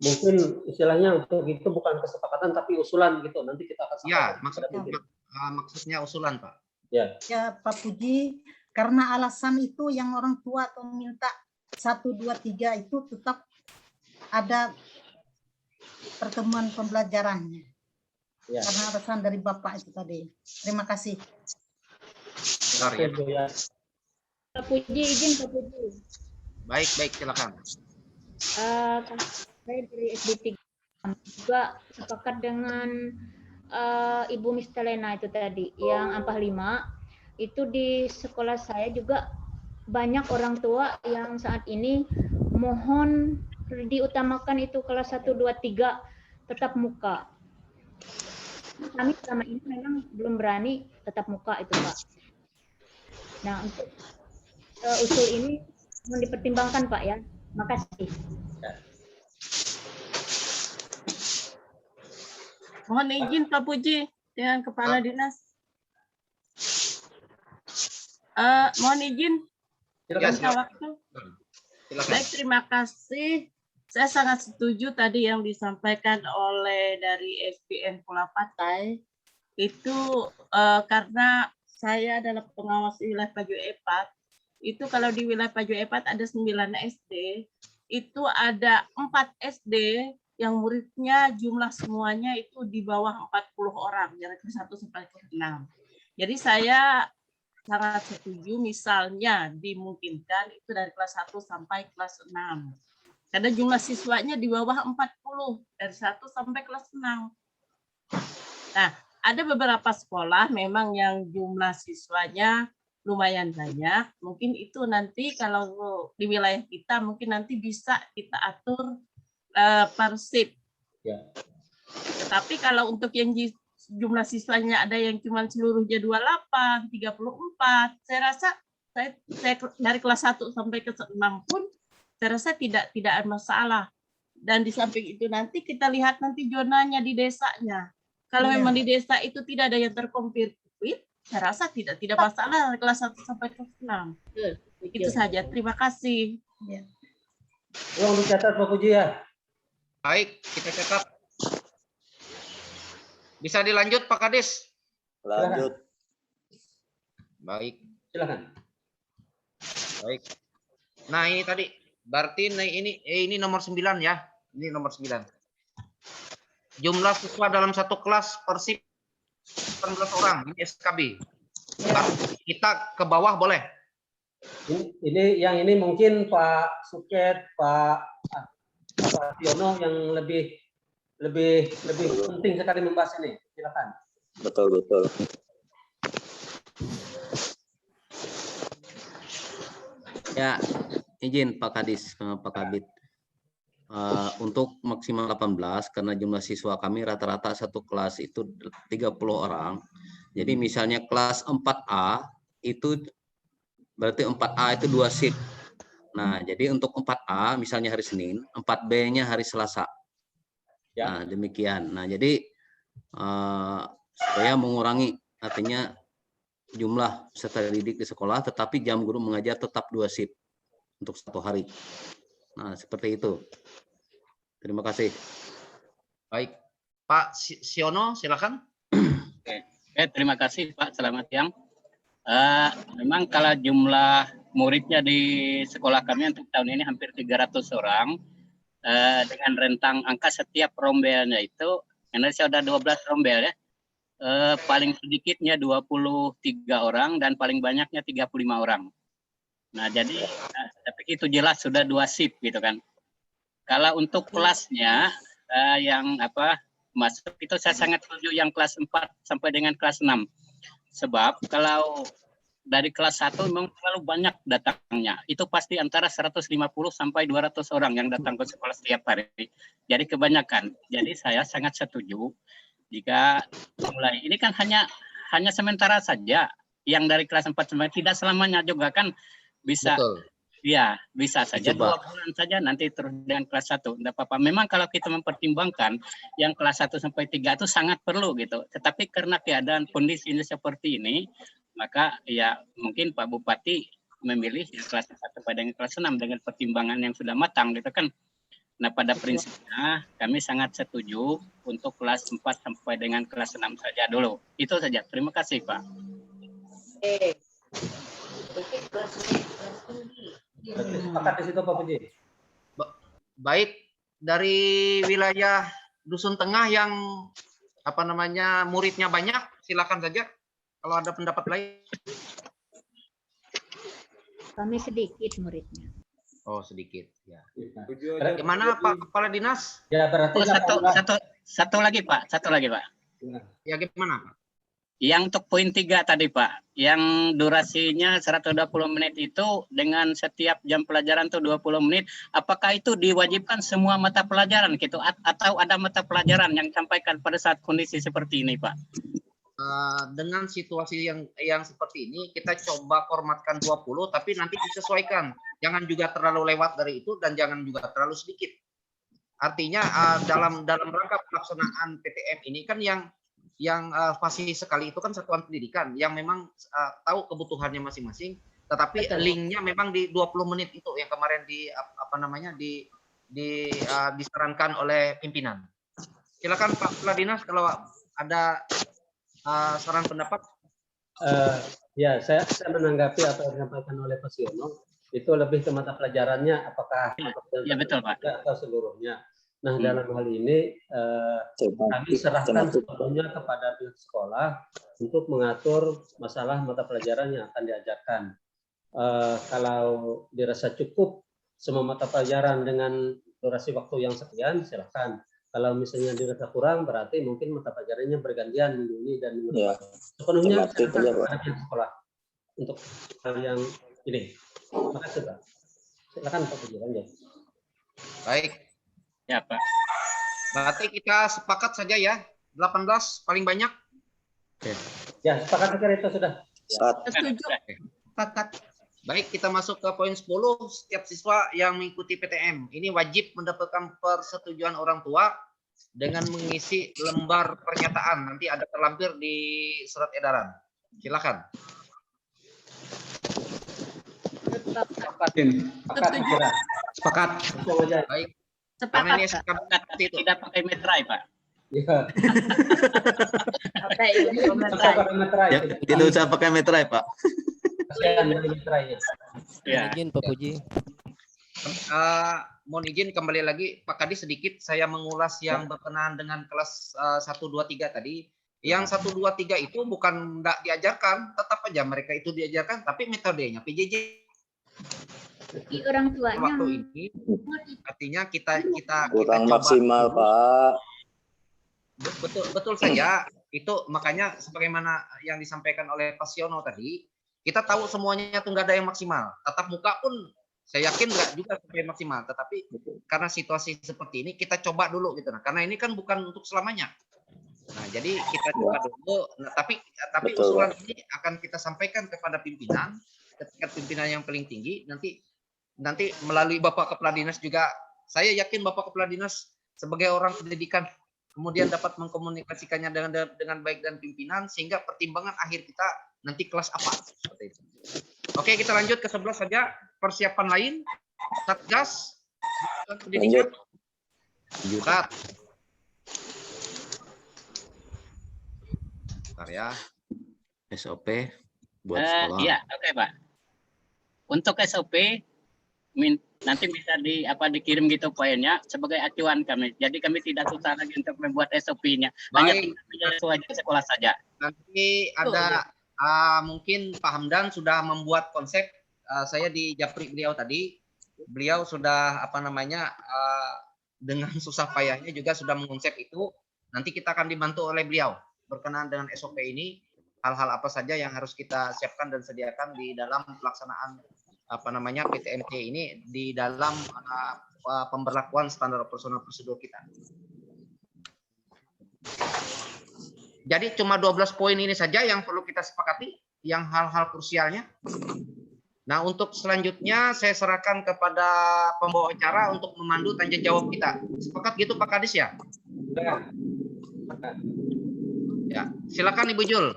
Mungkin istilahnya untuk itu bukan kesepakatan tapi usulan gitu. Nanti kita akan sampaikan. Ya, maksudnya usulan, Pak. Ya. Ya, Pak Puji, karena alasan itu yang orang tua atau minta 1, 2, 3 itu tetap ada pertemuan pembelajarannya. Ya. Karena alasan dari Bapak itu tadi. Terima kasih. Pak Puji, izin Pak Puji. Baik, silakan. Saya dari SD 3 juga sepakat dengan Ibu Mistelena itu tadi, yang Ampah 5. Itu di sekolah saya juga banyak orang tua yang saat ini mohon diutamakan itu kelas 1, 2, 3 tetap muka. Kami selama ini memang belum berani tetap muka itu Pak. Nah, untuk usul ini mohon dipertimbangkan Pak ya. Makasih. Mohon izin Pak Puji dengan Kepala Dinas. Mohon izin. Waktu. Baik, terima kasih. Saya sangat setuju tadi yang disampaikan oleh dari SPN Pulau Patai. Itu karena saya adalah pengawas wilayah Pajo Epat. Itu kalau di wilayah Pajo Epat ada 9 SD. Itu ada 4 SD yang muridnya jumlah semuanya itu di bawah 40 orang, dari kelas 1 sampai kelas 6. Jadi saya sangat setuju misalnya dimungkinkan itu dari kelas 1 sampai kelas 6. Karena jumlah siswanya di bawah 40 dari 1 sampai kelas 6. Nah, ada beberapa sekolah memang yang jumlah siswanya lumayan banyak. Mungkin itu nanti kalau di wilayah kita mungkin nanti bisa kita atur per shift. Ya. Tetapi kalau untuk yang jumlah siswanya ada yang cuma seluruhnya 28, 34, saya rasa saya dari kelas 1 sampai ke 6 pun saya rasa tidak ada masalah. Dan di samping itu nanti kita lihat nanti zonanya di desanya. Kalau memang di desa itu tidak ada yang terkonfirmasi, saya rasa tidak masalah dari kelas 1 sampai kelas 6. Itu saja. Terima kasih. Uang dicatat Pak Puji ya. Baik, kita catat. Bisa dilanjut Pak Kadis? Lanjut. Baik. Silakan. Baik. Nah, ini tadi berarti ini nomor 9 ya. Ini nomor 9. jumlah siswa dalam satu kelas persib 18 orang, ini SKB. Kita ke bawah boleh? Ini yang ini mungkin Pak Suket, Pak Tiono yang lebih penting sekali membahas ini. Silakan. Betul. Ya, izin Pak Kadis, Pak Kabit. Untuk maksimal 18 karena jumlah siswa kami rata-rata satu kelas itu 30 orang. Jadi misalnya kelas 4A itu berarti 4A itu 2 shift. Nah, jadi untuk 4A misalnya hari Senin, 4B-nya hari Selasa. Ya. Nah, demikian. Nah, jadi supaya mengurangi artinya jumlah peserta didik di sekolah, tetapi jam guru mengajar tetap 2 shift untuk 1 hari. Nah, seperti itu. Terima kasih. Baik, Pak Siono, silakan. Terima kasih Pak. Selamat siang. Memang kalau jumlah muridnya di sekolah kami untuk tahun ini hampir 300 orang. Dengan rentang angka setiap rombelnya itu, Indonesia sudah 12 rombel ya. Paling sedikitnya 23 orang dan paling banyaknya 35 orang. Nah, jadi tapi itu jelas sudah 2 shift gitu kan. Kalau untuk kelasnya yang masuk itu saya sangat setuju yang kelas 4 sampai dengan kelas 6. Sebab kalau dari kelas 1 memang terlalu banyak datangnya. Itu pasti antara 150 sampai 200 orang yang datang ke sekolah setiap hari. Jadi kebanyakan. Jadi saya sangat setuju jika mulai ini kan hanya sementara saja yang dari kelas 4 sampai tidak selamanya juga kan bisa. Betul. Ya, bisa saja 2 bulan saja nanti terus dengan kelas 1. Tidak apa-apa. Memang kalau kita mempertimbangkan yang kelas 1 sampai 3 itu sangat perlu gitu. Tetapi karena keadaan kondisi ini seperti ini, maka ya mungkin Pak Bupati memilih yang kelas 1 sampai dengan kelas 6 dengan pertimbangan yang sudah matang gitu kan. Nah, pada prinsipnya kami sangat setuju untuk kelas 4 sampai dengan kelas 6 saja dulu. Itu saja. Terima kasih, Pak. Sepakat di situ Pak Puji. Baik, dari wilayah Dusun Tengah yang muridnya banyak, silakan saja kalau ada pendapat lain. Kami sedikit muridnya. Oh, sedikit ya. Gimana Pak Kepala Dinas? Ya, berarti satu lagi Pak, Ya, gimana Pak? Yang untuk poin 3 tadi Pak, yang durasinya 120 menit itu dengan setiap jam pelajaran tuh 20 menit, apakah itu diwajibkan semua mata pelajaran gitu atau ada mata pelajaran yang disampaikan pada saat kondisi seperti ini Pak? Dengan situasi yang seperti ini kita coba formatkan 20 tapi nanti disesuaikan. Jangan juga terlalu lewat dari itu dan jangan juga terlalu sedikit. Artinya dalam rangka pelaksanaan PTM ini kan yang fasih sekali itu kan satuan pendidikan yang memang tahu kebutuhannya masing-masing, tetapi linknya memang di 20 menit itu yang kemarin disarankan oleh pimpinan. Silakan Pak Kepala Dinas kalau ada saran pendapat. Ya, saya menanggapi apa yang disampaikan oleh Pak Siono itu lebih ke mata pelajarannya apakah ya betul Pak atau seluruhnya. Nah, dalam hal ini kami serahkan sepenuhnya kepada pihak sekolah untuk mengatur masalah mata pelajaran yang akan diajarkan. Kalau dirasa cukup semua mata pelajaran dengan durasi waktu yang sekian, silakan. Kalau misalnya dirasa kurang, berarti mungkin mata pelajarannya bergantian minggu ini dan minggu depan. Sepenuhnya kepada pihak sekolah untuk hal yang ini. Terima kasih, Pak. Silakan Pak Puji, lanjut. Baik. Ya Pak. Berarti kita sepakat saja ya, 18 paling banyak. Ya, sepakat sekali itu sudah. Setuju. Sepakat. Baik, kita masuk ke poin 10. Setiap siswa yang mengikuti PTM ini wajib mendapatkan persetujuan orang tua dengan mengisi lembar pernyataan. Nanti ada terlampir di surat edaran. Silakan. Sepakat. Baik. Sepakat, tidak pakai meterai Pak. Iya. Ya, tidak usah pakai meterai Pak. Kasihan dari meterai. Ya. Izin Pak Puji. Mohon izin kembali lagi Pak Kadis sedikit saya mengulas yang berkenaan dengan kelas 1, 2, 3 tadi. Yang 1, 2, 3 itu bukan enggak diajarkan, tetap aja mereka itu diajarkan, tapi metodenya PJJ. Di orang tuanya. Waktu ini artinya kita kurang coba maksimal, dulu. Pak. Betul saja. Itu makanya sebagaimana yang disampaikan oleh Pak Siono tadi, kita tahu semuanya itu nggak ada yang maksimal. Tatap muka pun saya yakin nggak juga sampai maksimal. Tetapi karena situasi seperti ini kita coba dulu gitu. Nah, karena ini kan bukan untuk selamanya. Nah, jadi kita coba dulu. Nah, tapi Betul, usulan Pak. ini akan kita sampaikan kepada pimpinan, ketika pimpinan yang paling tinggi nanti melalui Bapak Kepala Dinas juga. Saya yakin Bapak Kepala Dinas sebagai orang pendidikan kemudian dapat mengkomunikasikannya dengan baik dan pimpinan sehingga pertimbangan akhir kita nanti kelas apa seperti itu. Oke, kita lanjut ke 11 saja. Persiapan lain Satgas pendidikan. Lanjut. Bentar ya. SOP buat sekolah. Iya, oke, Pak. Untuk SOP nanti bisa dikirim gitu poinnya sebagai acuan kami. Jadi kami tidak susah lagi untuk membuat SOP-nya. Hanya tinggal menyesuaikan sekolah saja. Nanti ada mungkin Pak Hamdan sudah membuat konsep. Saya di Japri beliau tadi. Beliau sudah dengan susah payahnya juga sudah mengkonsep itu. Nanti kita akan dibantu oleh beliau berkenaan dengan SOP ini. Hal-hal apa saja yang harus kita siapkan dan sediakan di dalam pelaksanaan PTMT ini di dalam pemberlakuan standar operasional prosedur kita. Jadi cuma 12 poin ini saja yang perlu kita sepakati, yang hal-hal krusialnya. Nah, untuk selanjutnya saya serahkan kepada pembawa acara untuk memandu tanya jawab kita. Sepakat gitu Pak Kadis ya? Ya, silakan Ibu Jul.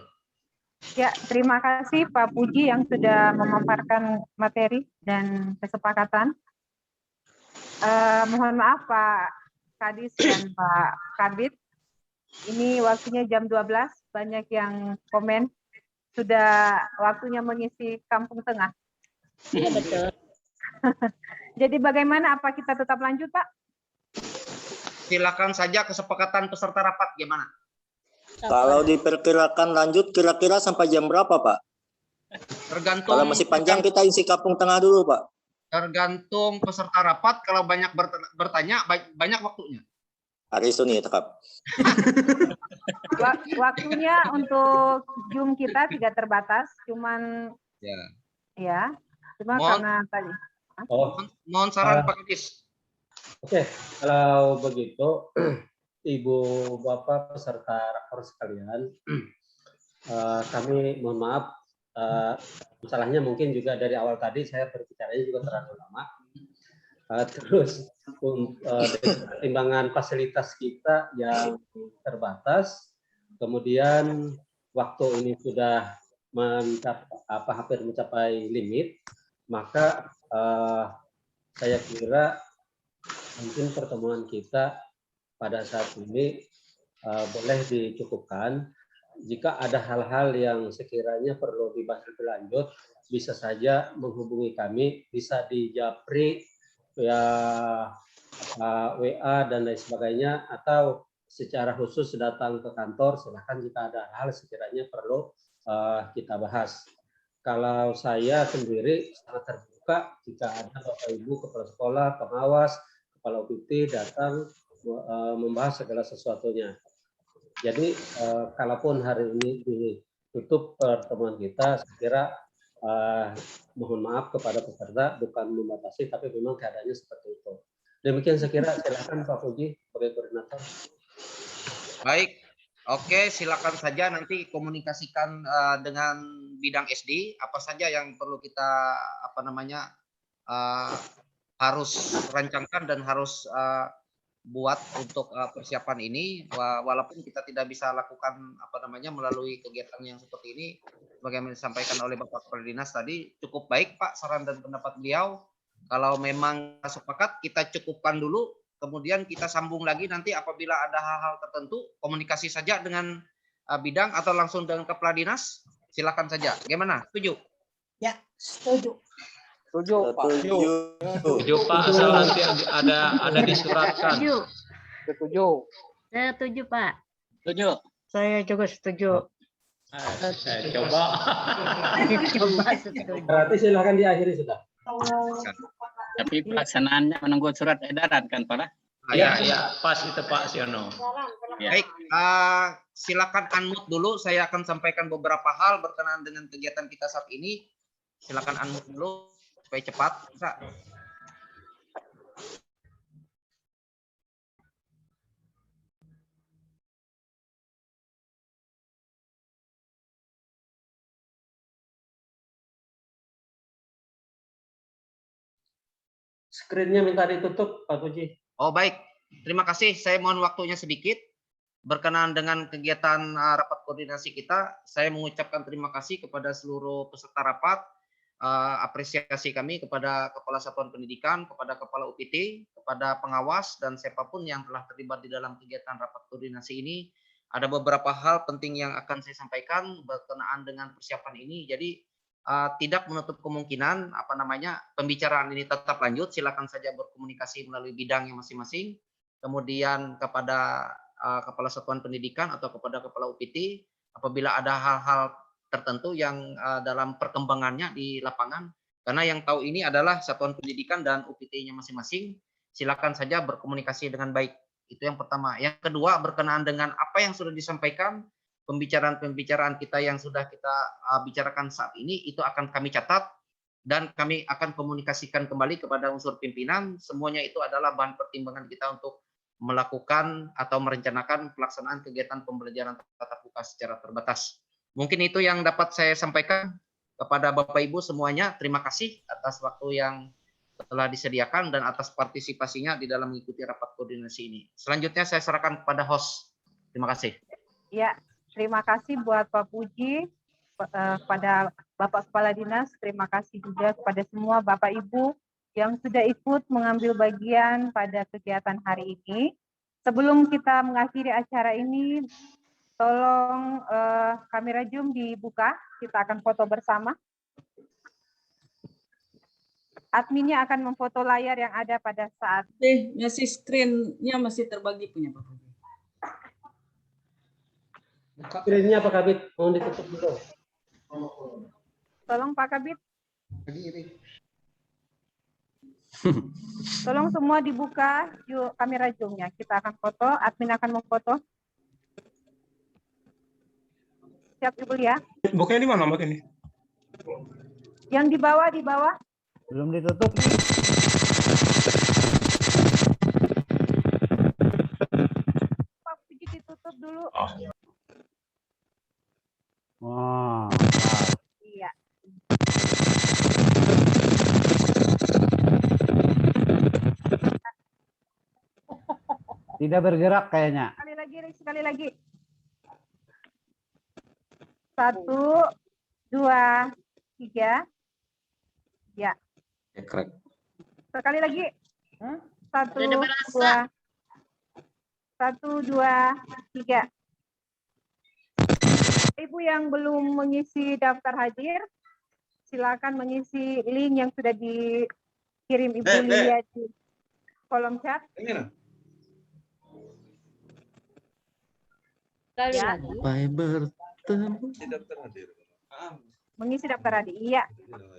Ya, terima kasih Pak Puji yang sudah memaparkan materi dan kesepakatan. Mohon maaf Pak Kadis dan Pak Kabit. Ini waktunya jam 12, banyak yang komen. Sudah waktunya mengisi kampung tengah. Iya, betul. Jadi bagaimana, apa kita tetap lanjut Pak? Silakan saja kesepakatan peserta rapat gimana? Kalau diperkirakan lanjut, kira-kira sampai jam berapa, Pak? Tergantung. Kalau masih panjang, kita isi kampung tengah dulu, Pak. Tergantung peserta rapat. Kalau banyak bertanya, banyak waktunya. Hari itu nih, tetap. Waktunya untuk Zoom kita tidak terbatas, cuman ya, cuma karena tadi. Mohon saran Pak Kadis. Oke, kalau begitu. Ibu Bapak peserta rakor sekalian, kami mohon maaf, masalahnya mungkin juga dari awal tadi saya berbicaranya juga terlalu lama. Terus pertimbangan fasilitas kita yang terbatas, kemudian waktu ini sudah hampir mencapai limit, maka saya kira mungkin pertemuan kita pada saat ini boleh dicukupkan. Jika ada hal-hal yang sekiranya perlu dibahas lebih lanjut, bisa saja menghubungi kami, bisa di Japri, WA dan lain sebagainya, atau secara khusus datang ke kantor. Silakan jika ada hal sekiranya perlu kita bahas. Kalau saya sendiri sangat terbuka jika ada Bapak Ibu kepala sekolah, pengawas, kepala UPT datang membahas segala sesuatunya. Jadi kalaupun hari ini ditutup pertemuan kita, saya kira mohon maaf kepada peserta, bukan membatasi, tapi memang keadaannya seperti itu. Demikian saya kira. Silakan Pak Puji sebagai koordinator. Baik, oke, silakan saja nanti komunikasikan dengan bidang SD apa saja yang perlu kita harus rancangkan dan harus buat untuk persiapan ini, walaupun kita tidak bisa lakukan melalui kegiatan yang seperti ini, bagaimana disampaikan oleh Bapak Kepala Dinas tadi, cukup baik Pak saran dan pendapat beliau. Kalau memang sepakat kita cukupkan dulu, kemudian kita sambung lagi nanti apabila ada hal-hal tertentu, komunikasi saja dengan bidang atau langsung dengan Kepala Dinas, silakan saja. Gimana? Setuju? Ya, setuju. Setuju, Pak. Setuju, Pak. Asal nanti ada disuratkan. Setuju. Saya setuju, Pak. Setuju. Saya juga setuju. Coba. Coba setuju. Berarti silakan diakhiri sudah. Tapi pelaksanaannya menunggu surat edaran kan, Pak? Ya, pas itu Pak Siono. Ya. Baik, silakan unmute dulu. Saya akan sampaikan beberapa hal berkenaan dengan kegiatan kita saat ini. Silakan unmute dulu supaya cepat. Bisa. Screen-nya minta ditutup, Pak Puji. Oh baik, terima kasih. Saya mohon waktunya sedikit. Berkenaan dengan kegiatan rapat koordinasi kita, saya mengucapkan terima kasih kepada seluruh peserta rapat. Apresiasi kami kepada Kepala Satuan Pendidikan, kepada Kepala UPT, kepada pengawas, dan siapapun yang telah terlibat di dalam kegiatan rapat koordinasi ini. Ada beberapa hal penting yang akan saya sampaikan berkenaan dengan persiapan ini. Jadi tidak menutup kemungkinan pembicaraan ini tetap lanjut. Silakan saja berkomunikasi melalui bidangnya masing-masing. Kemudian kepada Kepala Satuan Pendidikan atau kepada Kepala UPT apabila ada hal-hal tertentu yang dalam perkembangannya di lapangan. Karena yang tahu ini adalah Satuan Pendidikan dan UPT-nya masing-masing. Silakan saja berkomunikasi dengan baik. Itu yang pertama. Yang kedua, berkenaan dengan apa yang sudah disampaikan, pembicaraan-pembicaraan kita yang sudah kita bicarakan saat ini, itu akan kami catat dan kami akan komunikasikan kembali kepada unsur pimpinan. Semuanya itu adalah bahan pertimbangan kita untuk melakukan atau merencanakan pelaksanaan kegiatan pembelajaran tatap muka secara terbatas. Mungkin itu yang dapat saya sampaikan kepada Bapak Ibu semuanya. Terima kasih atas waktu yang telah disediakan dan atas partisipasinya di dalam mengikuti rapat koordinasi ini. Selanjutnya saya serahkan kepada host. Terima kasih. Ya, terima kasih buat Pak Puji, pada Bapak Kepala Dinas. Terima kasih juga kepada semua Bapak Ibu yang sudah ikut mengambil bagian pada kegiatan hari ini. Sebelum kita mengakhiri acara ini, tolong kamera Zoom dibuka. Kita akan foto bersama. Adminnya akan memfoto layar yang ada pada saat. Masih screen-nya masih terbagi punya Pak. Screen-nya Pak Kabit mau ditutup dulu. Tolong Pak Kabit. Tolong semua dibuka kamera Zoom-nya. Kita akan foto, admin akan memfoto. Siap Ibu ya. Bukanya di mana Mbak ini? Yang di bawah, di bawah. Belum ditutup. Pak Puji ditutup dulu. Wah. Iya. Tidak bergerak kayaknya. Sekali lagi. 1, 2, 3. Ya. Sekali lagi. 1, 2. 1, 2, 3. Ibu yang belum mengisi daftar hadir, silakan mengisi link yang sudah dikirim Ibu Lia di kolom chat. Ya. Mengisi daftar hadir. Iya.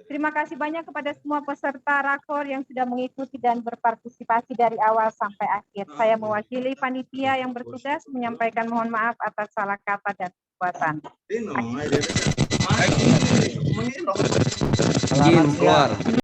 Terima kasih banyak kepada semua peserta rakor yang sudah mengikuti dan berpartisipasi dari awal sampai akhir. Saya mewakili panitia yang bertugas menyampaikan mohon maaf atas salah kata dan perbuatan. Izin keluar.